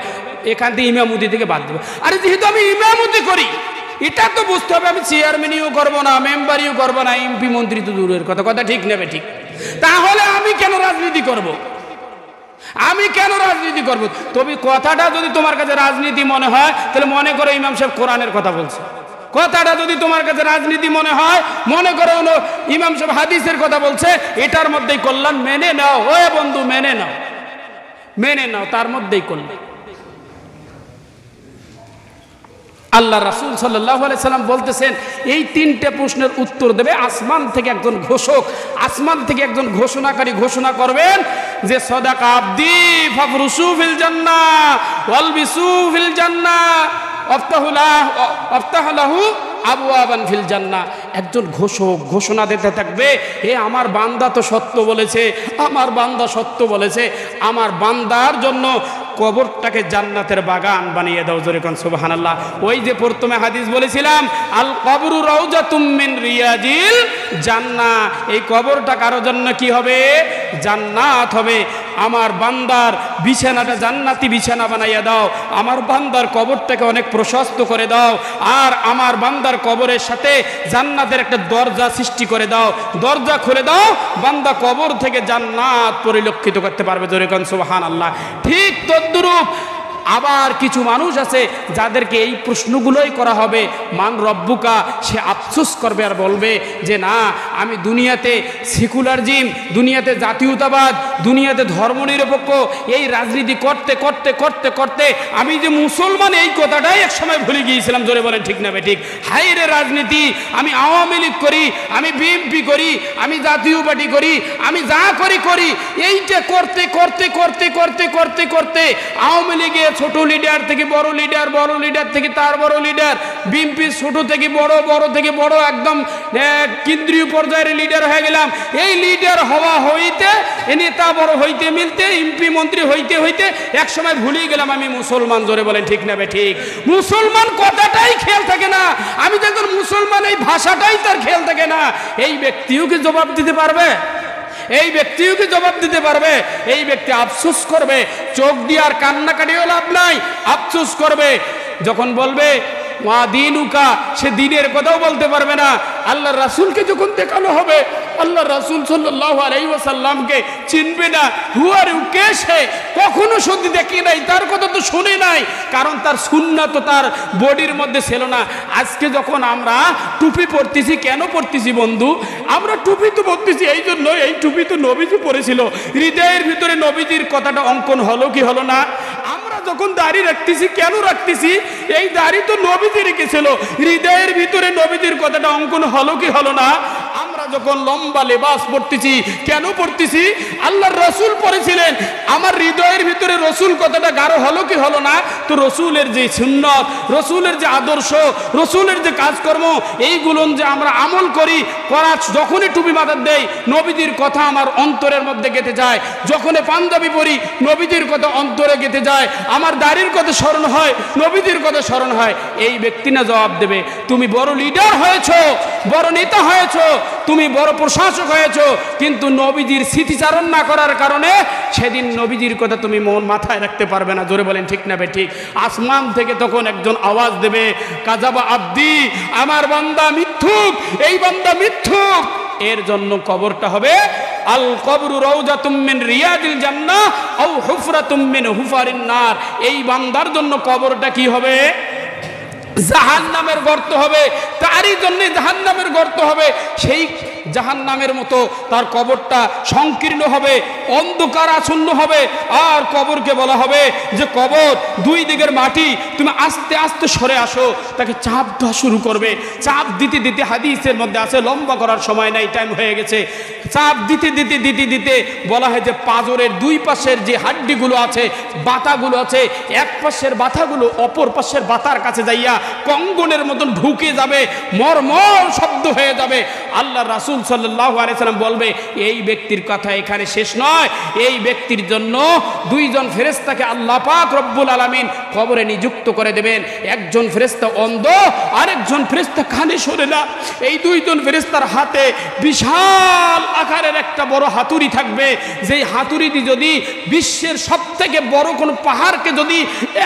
এখান থেকে ইমামতি থেকে বাদ দেবো। আরে যেহেতু আমি ইমামতি করি, এটা তো বুঝতে হবে আমি চেয়ারম্যানিও করবো না, মেম্বারিও করবো না, এমপি মন্ত্রী তো দূরের কথা। কথা ঠিক নেবে ঠিক? তাহলে আমি কেন রাজনীতি করব? আমি কেন রাজনীতি করব? তবে কথাটা যদি তোমার কাছে রাজনীতি মনে হয় তাহলে মনে করো ইমাম সাহেব কোরআনের কথা বলছে। কথাটা যদি তোমার কাছে রাজনীতি মনে হয়, মনে করো ইমাম সাহেব হাদিসের কথা বলছে, এটার মধ্যেই কল্যাণ। মেনে নাও ও বন্ধু, মেনে নাও, মেনে নাও, তার মধ্যেই কল্যাণ। আল্লাহ রাসূল সাল্লাল্লাহু আলাইহি সাল্লাম বলতেছেন এই 3টে প্রশ্নের উত্তর দেবে আসমান থেকে একজন ঘোষক, আসমান থেকে একজন ঘোষণাকারী ঘোষণা করবেন যে সাদাকা আবদি ফাফরুসু ফিল জান্নাহ ওয়ালবিসু ফিল জান্নাহ আফতাহু লাহু আবওয়াবান ফিল জান্নাহ। একজন ঘোষক ঘোষণা দিতে থাকবে, হে আমার বান্দা তো সত্য বলেছে, আমার বান্দা সত্য বলেছে, আমার বান্দার জন্য কবরটাকে জান্নাতের বাগান বানিয়ে দাও। জোরে কোন সুবহানাল্লাহ। ওই যে প্রথমে হাদিস বলেছিলাম আল কবরু রাউজাতুম মিন রিয়াজিল জান্নাহ, এই কবরটা কারো জন্য কি হবে? জান্নাত হবে। আমার বান্দার বিছানাটা জান্নাতি বিছানা বানাইয়া দাও, আমার বান্দার কবরটাকে অনেক প্রশস্ত করে দাও, আর আমার বান্দার কবরের সাথে জান্নাতের একটা দরজা সৃষ্টি করে দাও, দরজা খুলে দাও, বান্দা কবর থেকে জান্নাত পরিলক্ষিত করতে পারবে। জোরে কোন সুবহানাল্লাহ। ঠিক তদ্রূপ আবার কিছু মানুষ আছে যাদেরকে এই প্রশ্নগুলোই করা হবে, মান রব্বুকা, সে আফসোস করবে আর বলবে যে না, আমি দুনিয়াতে সেকুলারিজম, দুনিয়াতে জাতীয়তাবাদ, দুনিয়াতে ধর্মনিরপেক্ষ এই রাজনীতি করতে করতে করতে করতে আমি যে মুসলমান এই কথাটাই এক সময় ভুলে গিয়েছিলাম। জোরে বলেন ঠিক না ঠিক? হাইরে রাজনীতি, আমি আওয়ামী লীগ করি, আমি বিএনপি করি, আমি জাতীয় পার্টি করি, আমি যা করি করি, এইটা করতে করতে করতে করতে করতে করতে আওয়ামী লীগের ছোট লিডার থেকে বড় লিডার, বড় লিডার থেকে তার বড় লিডার, বিএনপি ছোট থেকে বড়, বড় থেকে বড়, একদম কেন্দ্রীয় পর্যায়ের লিডার হয়ে গেলাম। এই লিডার হওয়া হইতে, নেতা বড় হইতে মিলতে, এমপি মন্ত্রী হইতে হইতে এক সময় ভুলেই গেলাম আমি মুসলমান। জোরে বলেন ঠিক না ঠিক? মুসলমান কথাটাই খেয়াল থাকে না, আমি যখন মুসলমান এই ভাষাটাই তার খেয়াল থাকে না। এই ব্যক্তিও কি জবাব দিতে পারবে? এই ব্যক্তিও কি জবাব দিতে পারবে? এই ব্যক্তি আফসোস করবে, চোখ দিয়ে আর কান্নাকাটিও লাভ নাই, আফসোস করবে। যখন বলবে মা দিনুকা, সে দিনের কথাও বলতে পারবে না। আল্লাহ রাসূলকে যখন দেখানো হবে, আল্লাহ রাসূল সাল্লাল্লাহু আলাইহি ওয়াসাল্লামকে চিনবে না। হুয়ার কে সে? কখনো সত্যি দেখে নাই, তার কথা তো শুনে নাই, কারণ তার সুন্নাত তো তার বডির মধ্যে ছিল না। আজকে যখন আমরা টুপি পরতেছি, কেন পরতেছি বন্ধু? আমরা টুপি তো পরতেছি এই জন্য, এই টুপি তো নবীজি পরেছিল, হৃদয়ের ভিতরে নবীজির কথাটা অঙ্কন হলো কি হলো না? আমরা যখন দাড়ি রাখতেছি, কেন রাখতেছি? এই দাড়ি তো নবীজি রেখেছিল, হৃদয়ের ভিতরে নবীজির কথাটা অঙ্কন হলো কি হলো না? আমরা যখন লম্বা লেবাস পরতেছি, কেন পরতেছি? আল্লাহর রাসূল পরেছিলেন, আমার হৃদয়ের ভিতরে রসুল কথাটা গাঢ় হলো কি হলো না? তো রসুলের যে সুন্নত, রসুলের যে আদর্শ, রসুলের যে কাজকর্ম, এইগুলো যে আমরা আমল করি, করা যখনই টুপি মাথার দেই, নবীজির কথা আমার অন্তরের মধ্যে গেঁথে যায়। যখনই পাঞ্জাবি পরি, নবীজির কথা অন্তরে গেঁথে যায়। আমার দাড়ির কথা স্মরণ হয়, নবীজির কথা স্মরণ হয়। এই ব্যক্তি না জবাব দেবে, তুমি বড় লিডার হয়েছো, বড় নেতা হয়েছো, তুমি বড় প্রশাসক হয়েছো, কিন্তু নবীজির স্মৃতিচারণ না করার কারণে সেদিন নবীজির কথা তুমি মন মাথায় রাখতে পারবে না। জোরে বলেন ঠিক না ঠিক? আসমান থেকে তখন একজন আওয়াজ দেবে, কাযাবা আব্দি, আমার বান্দা মিথ্যুক, এই বান্দা মিথ্যুক। এর জন্য কবরটা হবে আল কবরু রাউজাতুম মিন রিয়াদিল জান্নাহ আও হুফরাতুম মিন হুফারিন নার। এই বান্দার জন্য কবরটা কি হবে? জাহান্নামের গর্ত হবে, তারই জন্য জাহান্নামের গর্ত হবে। সেই জাহান্নামের মতো তার কবরটা সংকীর্ণ হবে, অন্ধকার আচ্ছন্ন হবে। আর কবরকে বলা হবে যে কবর, দুই দিকের মাটি তুমি আস্তে আস্তে সরে আসো। তাকে চাপ দেওয়া শুরু করবে, চাপ দিতে দিতে, হাদিসের মধ্যে আছে, লম্বা করার সময় নাই, টাইম হয়ে গেছে, চাপ দিতে দিতে দিতে দিতে বলা হয় যে পাঁজরের দুই পাশের যে হাড্ডিগুলো আছে, বাতাগুলো আছে, এক পাশের বাতাগুলো অপর পাশের বাতার কাছে যাইয়া কঙ্গনের মতন ঢুকে যাবে, মরমর শব্দ হয়ে যাবে। আল্লাহ রাসূল সাল্লাল্লাহু আলাইহি সাল্লাম বলবে, এই ব্যক্তির কথা এখানে শেষ নয়, এই ব্যক্তির জন্য দুইজন ফেরেশতাকে আল্লাহ পাক রব্বুল আলামিন কবরে নিযুক্ত করে দেবেন। একজন ফেরেশতা অন্ধ, আরেকজন ফেরেশতা কানে শোনে না। এই দুইজন ফেরেশতার হাতে বিশাল আকারের একটা বড় হাতুড়ি থাকবে, যেই হাতুড়িটি যদি বিশ্বের সবথেকে বড় কোনো পাহাড়কে যদি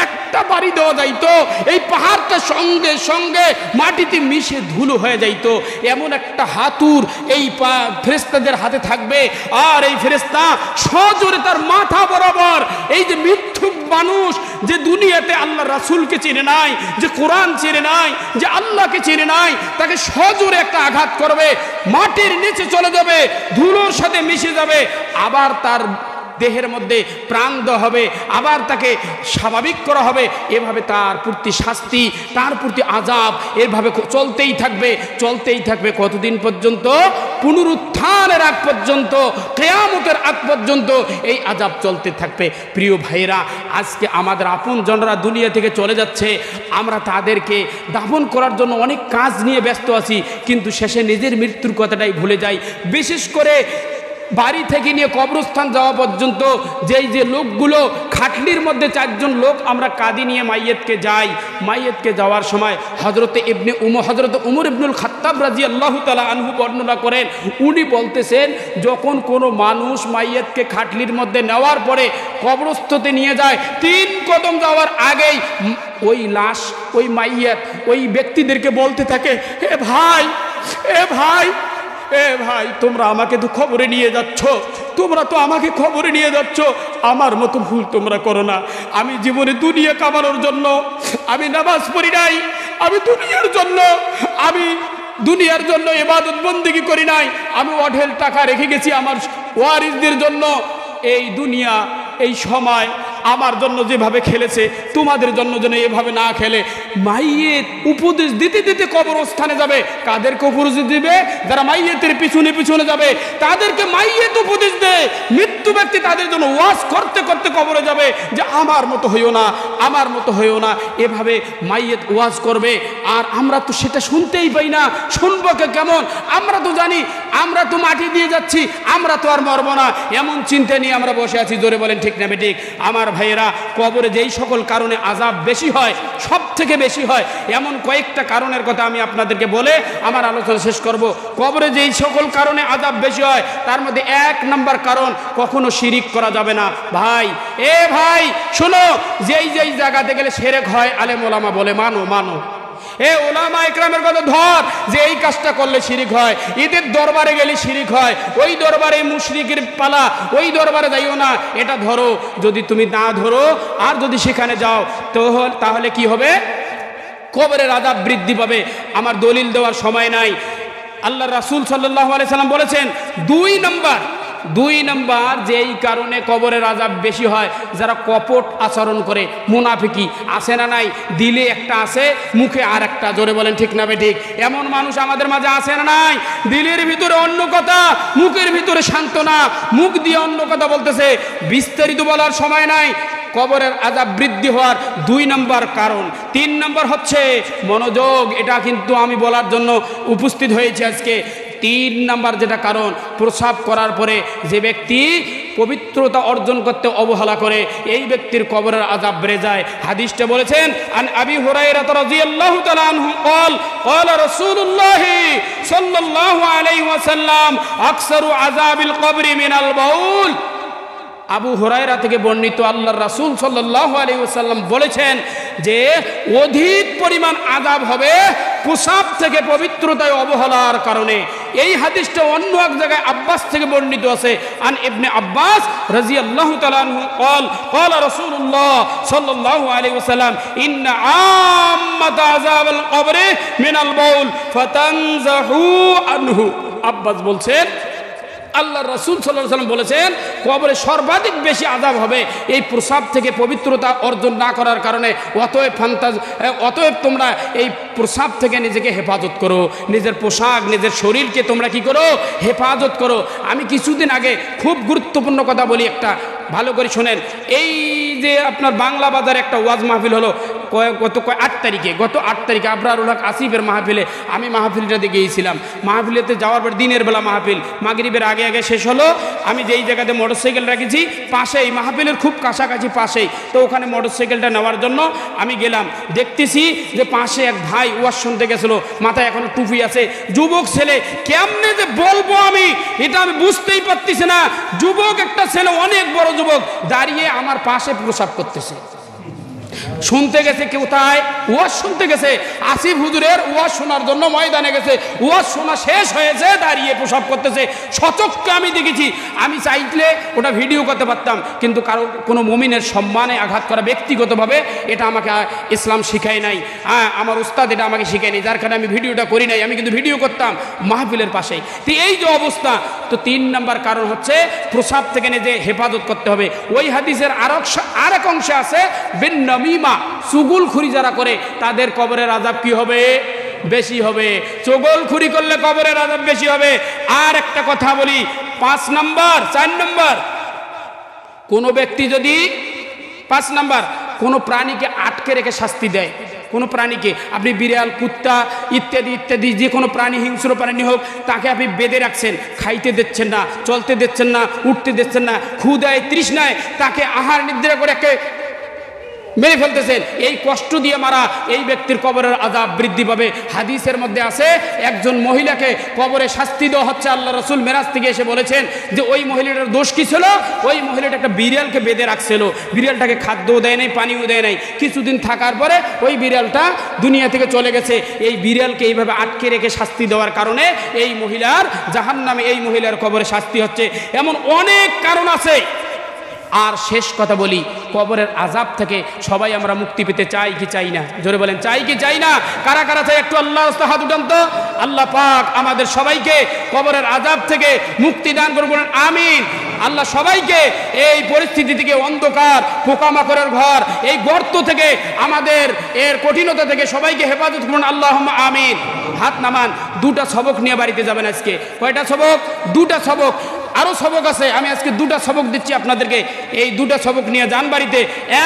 একটা বাড়ি দেওয়া যাইতো, এই পাহাড়টা সঙ্গে সঙ্গে মাটিতে মিশে ধুলো হয়ে যাইতো। এমন একটা হাতুর এই ফেরেশতাদের হাতে থাকবে। আর এই ফেরেশতা সজোরে তার মাথা বরাবর এই যে মিথ্যুক মানুষ, যে দুনিয়াতে আল্লাহ রাসূলকে চিনে নাই, যে কোরআন চিনে নাই, যে আল্লাহকে চিনে নাই, তাকে সজোরে একটা আঘাত করবে, মাটির নিচে চলে যাবে, ধুলোর সাথে মিশে যাবে। আবার তার দেহের মধ্যে প্রাণ দেওয়া হবে, আবার তাকে স্বাভাবিক করা হবে। এভাবে তার প্রতি শাস্তি, তার প্রতি আযাব এভাবে চলতেই থাকবে, চলতেই থাকবে। কতদিন পর্যন্ত? পুনরুত্থানের আগ পর্যন্ত, কিয়ামতের আগ পর্যন্ত এই আযাব চলতে থাকবে। প্রিয় ভাইরা, আজকে আমাদের আপনজনরা দুনিয়া থেকে চলে যাচ্ছে, আমরা তাদেরকে দাফন করার জন্য অনেক কাজ নিয়ে ব্যস্ত আছি, কিন্তু শেষে নিজের মৃত্যুর কথাটাই ভুলে যাই। বিশেষ করে বাড়ি থেকে নিয়ে কবরস্থান যাওয়া পর্যন্ত যেই যে লোকগুলো খাটলির মধ্যে, চারজন লোক আমরা কাঁদি নিয়ে মাইয়েতকে যাই। মাইয়েতকে যাওয়ার সময় হজরত উমর ইবনুল খাত্তাব রাদিয়াল্লাহু তাআলা আনহু বর্ণনা করেন, উনি বলতেছেন, যখন কোনো মানুষ মাইয়েতকে খাটলির মধ্যে নেওয়ার পরে কবরস্থতে নিয়ে যায়, 3 কদম যাওয়ার আগেই ওই লাশ, ওই মাইয়েত ওই ব্যক্তিদেরকে বলতে থাকে, হে ভাই, এ ভাই, এ ভাই, তোমরা আমাকে তো খবরে নিয়ে যাচ্ছ, তোমরা তো আমাকে খবরে নিয়ে যাচ্ছ, আমার মতো ভুল তোমরা করো না। আমি জীবনে দুনিয়া কামানোর জন্য আমি নামাজ পড়ি নাই, আমি দুনিয়ার জন্য ইবাদত বন্দেগী করি নাই, আমি অঢেল টাকা রেখে গেছি আমার ওয়ারিসদের জন্য। এই দুনিয়া এই সময় আমার জন্য যেভাবে খেলেছে, তোমাদের জন্য যেন এভাবে না খেলে। মাইয়েত উপদেশ দিতে দিতে কবরস্থানে যাবে, কাদেরকে উপদেশ দিবে? যারা মাইয়েতের পিছনে পিছনে যাবে তাদেরকে মাইয়েত উপদেশ দেয়। মৃত্যু ব্যক্তি তাদের জন্য ওয়াজ করতে করতে কবরে যাবে যে আমার মতো হইও না, আমার মতো হইও না, এভাবে মাইয়েত ওয়াজ করবে। আর আমরা তো সেটা শুনতেই পাই না, শুনবো কেমন? আমরা তো জানি আমরা তো মাটি দিয়ে যাচ্ছি, আমরা তো আর মরবো না, এমন চিন্তা নিয়ে আমরা বসে আছি। জোরে বলেন ঠিক না বেঠিক? আমার ভাইয়েরা, কবরে যেই সকল কারণে আযাব বেশি হয়, সব থেকে বেশি হয় এমন কয়েকটা কারণের কথা আমি আপনাদেরকে বলে আমার আলোচনা শেষ করব। কবরে যেই সকল কারণে আযাব বেশি হয় তার মধ্যে 1 নম্বর কারণ, কখনো শিরিক করা যাবে না। ভাই, ভাই শোনো, যেই জায়গাতে গেলে শিরক হয় আলেম ওলামা বলে মানো। ওলামা ইকরামের কথা ধর, যে এই কাজটা করলে শিরিক হয়। ঈদের দরবারে গেলে শিরিক হয়, ওই দরবারে মুশরিকের পালা, ওই দরবারে যাইও না, এটা ধরো। যদি তুমি না ধরো আর যদি সেখানে যাও তাহলে কি হবে? কবরের আযাব বৃদ্ধি পাবে। আমার দলিল দেওয়ার সময় নাই। আল্লাহ রাসূল সাল্লাল্লাহু আলাইহি সাল্লাম বলেছেন 2 নম্বর যেই কারণে কবরের আযাব বেশি হয়, যারা কপট আচরণ করে, মুনাফিকি আছে না নাই? দিলে একটা আছে, মুখে আর একটা। জোরে বলেন ঠিক না বেঠিক? এমন মানুষ আমাদের মাঝে আছে না নাই? দিলের ভিতরে অন্য কথা, মুখের ভিতরে সান্ত্বনা, মুখ দিয়ে অন্য কথা বলতেছে। বিস্তারিত বলার সময় নাই। কবরের আযাব বৃদ্ধি হওয়ার 2 নম্বর কারণ। 3 নম্বর হচ্ছে মনোযোগ। এটা কিন্তু আমি বলার জন্য উপস্থিত হয়েছি আজকে। 3 নম্বর যেটা কারণ, প্রস্রাব করার পরে যে ব্যক্তি পবিত্রতা অর্জন করতে অবহেলা করে, এই ব্যক্তির কবরের আযাব বেড়ে যায়। হাদিসটা বলেছেন আন আবি হুরায়রা রাদিয়াল্লাহু তাআলা আনহু قال قال رسول الله صلى الله عليه وسلم اكثر عذاب القبر من البول। আবু হুরায়রা থেকে বর্ণিত, আল্লাহর রাসূল সাল্লাল্লাহু আলাইহি ওয়াসাল্লাম বলেছেন যে অধিক পরিমাণ আযাব হবে প্রস্রাব থেকে পবিত্রতায় অবহেলার কারণে। এই হাদিসটা অন্য এক জায়গায় আব্বাস থেকে বর্ণিত আছে। আন ইবনে আব্বাস রাদিয়াল্লাহু তাআলা আনহু قال قال رسول الله صلى الله عليه وسلم ان عامه عذاب القبر من البول فتنزحوا عنه। আব্বাস বলছেন আল্লাহর রাসূল সাল্লাল্লাহু আলাইহি ওয়াসাল্লাম বলেছেন কবরে সর্বাধিক বেশি আযাব হবে এই প্রস্রাব থেকে পবিত্রতা অর্জন না করার কারণে। অতএব তোমরা এই প্রস্রাব থেকে নিজেকে হেফাজত করো, নিজের পোশাক, নিজের শরীরকে তোমরা কি করো? হেফাজত করো। আমি কিছুদিন আগে খুব গুরুত্বপূর্ণ কথা বলি, একটা ভালো করে শোনেন। এই যে আপনার বাংলা বাজারে একটা ওয়াজ মাহফিল হলো গত 8 তারিখে আবরারুল হক আসিফের মাহফিলে। আমি মাহফিলটাতে গিয়েছিলাম। মাহফিলেতে যাওয়ার পর দিনের বেলা মাহফিল, মাগরিবের আগে শেষ হলো। আমি যেই জায়গাতে মোটরসাইকেল রেখেছি পাশেই, মাহফিলের খুব কাছাকাছি পাশেই, তো ওখানে মোটরসাইকেলটা নেওয়ার জন্য আমি গেলাম। দেখতেছি যে পাশে এক ভাই ওয়াজ শুনতে গেছিল, মাথায় এখনো টুপি আছে, যুবক ছেলে। কেমনে যে বলবো আমি, এটা আমি বুঝতেই পারতেছি না। যুবক একটা ছেলে, অনেক বড় যুবক, দাঁড়িয়ে আমার পাশে প্রস্রাব করতেছে। শুনতে গেছে কেউ, তাই ওয়াজ শুনতে গেছে, আসিফ হুজুরের ওয়াজ শোনার জন্য ময়দানে গেছে। ওয়াজ শোনা শেষ হয়েছে, দাঁড়িয়ে প্রস্রাব করতেছে। সচক্ষে আমি দেখেছি। আমি চাইলে ওটা ভিডিও করতে পারতাম, কিন্তু কারো কোনো মুমিনের সম্মানে আঘাত করা ব্যক্তিগতভাবে, এটা আমাকে ইসলাম শিখায় নাই। আমার উস্তাদ এটা আমাকে শিখায় নাই, যার কারণে আমি ভিডিওটা করি নাই। আমি কিন্তু ভিডিও করতাম মাহফিলের পাশেই। তো এই যে অবস্থা, তো 3 নম্বর কারণ হচ্ছে প্রস্রাব থেকে নিজে হেফাজত করতে হবে। ওই হাদিসের আরেক অংশে আছে বিন্নামিমা, চুগলখুরি যারা করে তাদের কবরের আযাব কি হবে? বেশি হবে। চুগলখুরি করলে কবরের আযাব বেশি হবে। আর একটা কথা বলি, 4 নম্বর, কোনো ব্যক্তি যদি 5 নম্বর কোনো প্রাণীকে আটকে রেখে শাস্তি দেয়, কোনো প্রাণীকে, আপনি বিড়াল, কুত্তা ইত্যাদি ইত্যাদি যে কোনো প্রাণী, হিংস্র প্রাণী হোক, তাকে আপনি বেঁধে রাখছেন, খাইতে দিচ্ছেন না, চলতে দিচ্ছেন না, উঠতে দিচ্ছেন না, ক্ষুধায় তৃষ্ণায় তাকে আহার নিদ্রা করে মেরে ফেলতেছেন। এই কষ্ট দিয়ে মারা এই ব্যক্তির কবরের আযাব বৃদ্ধি পাবে। হাদিসের মধ্যে আছে একজন মহিলাকে কবরে শাস্তি দেওয়া হচ্ছে। আল্লাহ রাসূল মেরাজ থেকে এসে বলেছেন যে ওই মহিলাটার দোষ কি ছিল? ওই মহিলাটা একটা বিড়ালকে বেঁধে রাখছিল, বিড়ালটাকে খাদ্যও দেয় নাই, পানিও দেয় নাই। কিছুদিন থাকার পরে ওই বিড়ালটা দুনিয়া থেকে চলে গেছে। এই বিড়ালকে এইভাবে আটকে রেখে শাস্তি দেওয়ার কারণে এই মহিলার জাহান্নামে, এই মহিলার কবরে শাস্তি হচ্ছে। এমন অনেক কারণ আছে। আর শেষ কথা বলি, কবরের আযাব থেকে সবাই আমরা মুক্তি পেতে চাই কি চাই না? জোরে বলেন, চাই কি চাই না? কারা কারা চাই একটু আল্লাহর রাস্তায় হাত উঠান তো। আল্লাহ পাক আমাদের সবাইকে কবরের আযাব থেকে মুক্তি দান করুন, আমিন। আল্লাহ সবাইকে এই পরিস্থিতি থেকে, অন্ধকার, পোকামাকড়ের ঘর, এই গর্ত থেকে, আমাদের এর কঠিনতা থেকে সবাইকে হেফাজত করুন, আল্লাহুম্মা আমিন। হাত নামান। দুটা সবক নিয়ে বাড়িতে যাবেন আজকে। কয়টা সবক? দুটা সবক। আরও সবক আছে, আমি আজকে দুটা সবক দিচ্ছি আপনাদেরকে। এই দুটা সবক নিয়ে যান বাড়িতে।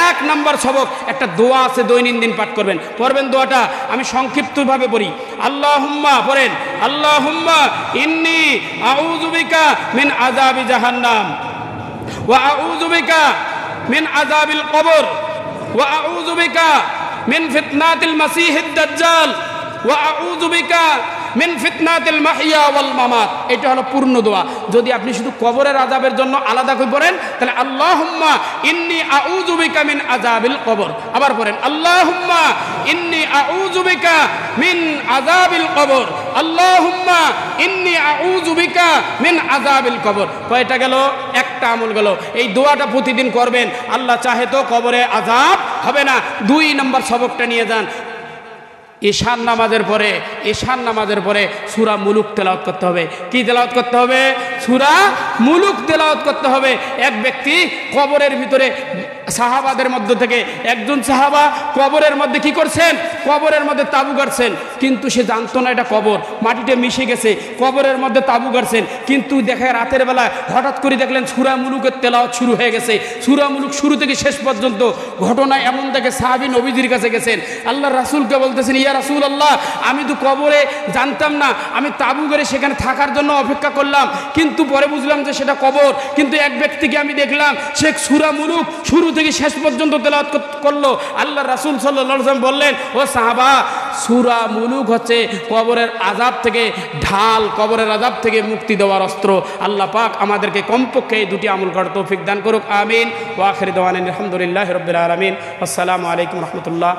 1 নম্বর সবক, একটা দোয়া আছে, দৈনন্দিন পাঠ করবেন। পড়বেন দোয়াটা, আমি সংক্ষিপ্তভাবে পড়ি। আল্লাহুম্মা পড়েন, আল্লাহুম্মা ইন্নী আউযু বিকা মিন আযাবি জাহান্নাম ওয়া আউযু বিকা মিন আযাবিল কবর ওয়া আউযু বিকা মিন ফিতনাতিল মাসিহিদ দাজ্জাল ওয়া আউযু বিকা মিন ফিতনাতিল মাহইয়া ওয়াল মামাত। এটা হলো পূর্ণ দোয়া। যদি আপনি শুধু কবরের আযাবের জন্য আলাদা করে পড়েন তাহলে আল্লাহুম্মা ইন্নী আউযু বিকা মিন আযাবিল কবর। আবার পড়েন, আল্লাহুম্মা ইন্নী আউযু বিকা মিন আযাবিল কবর, আল্লাহুম্মা ইন্নী আউযু বিকা মিন আযাবিল কবর। কয়টা গেল? একটা আমল গেল। এই দোয়াটা প্রতিদিন করবেন। আল্লাহ চাহে তো কবরে আযাব হবে না। 2 নম্বর সবকটা নিয়ে যান। ঈশান নামাজের পরে সূরা মুলুক তেলাওয়াত করতে হবে। কি তেলাওয়াত করতে হবে? সূরা মুলুক তেলাওয়াত করতে হবে। এক ব্যক্তি কবরের ভিতরে, সাহাবাদের মধ্য থেকে একজন সাহাবা কবরের মধ্যে কি করছেন? কবরের মধ্যে তাবু গাড়ছেন, কিন্তু সে জানতো না এটা কবর। মাটিতে মিশে গেছে, কবরের মধ্যে তাবু গাড়ছেন, কিন্তু দেখে রাতের বেলা হঠাৎ করে দেখলেন সূরা মুলুকের তেলাওয়াত শুরু হয়ে গেছে। সূরা মুলুক শুরু থেকে শেষ পর্যন্ত ঘটনা এমন দেখে সাহাবী নবীজির কাছে গেছেন, আল্লাহ রাসূলকে বলতেছেন, ইয়া রাসূলুল্লাহ, আমি তো কবরে জানতাম না, আমি তাবু গড়ে সেখানে থাকার জন্য অপেক্ষা করলাম, কিন্তু পরে বুঝলাম যে সেটা কবর। কিন্তু এক ব্যক্তিকে আমি দেখলাম সে সূরা মুলুক শুরু থেকে শেষ পর্যন্ত তেলাওয়াত করলো। আল্লাহ রাসূল সাল্লাল্লাহু আলাইহি ওয়াসাল্লাম বললেন, ও সাহাবা, সূরা মুলুক হচ্ছে কবরের আযাব থেকে ঢাল, কবরের আযাব থেকে মুক্তি দেওয়ার অস্ত্র। আল্লাহ পাক আমাদেরকে কমপক্ষে এই দুটি আমল করার তৌফিক দান করুক, আমিন। ওয়া আখিরু দাওয়ানা আলহামদুলিল্লাহি রাব্বিল আলামিন। আসসালামু আলাইকুম ওয়া রাহমাতুল্লাহ।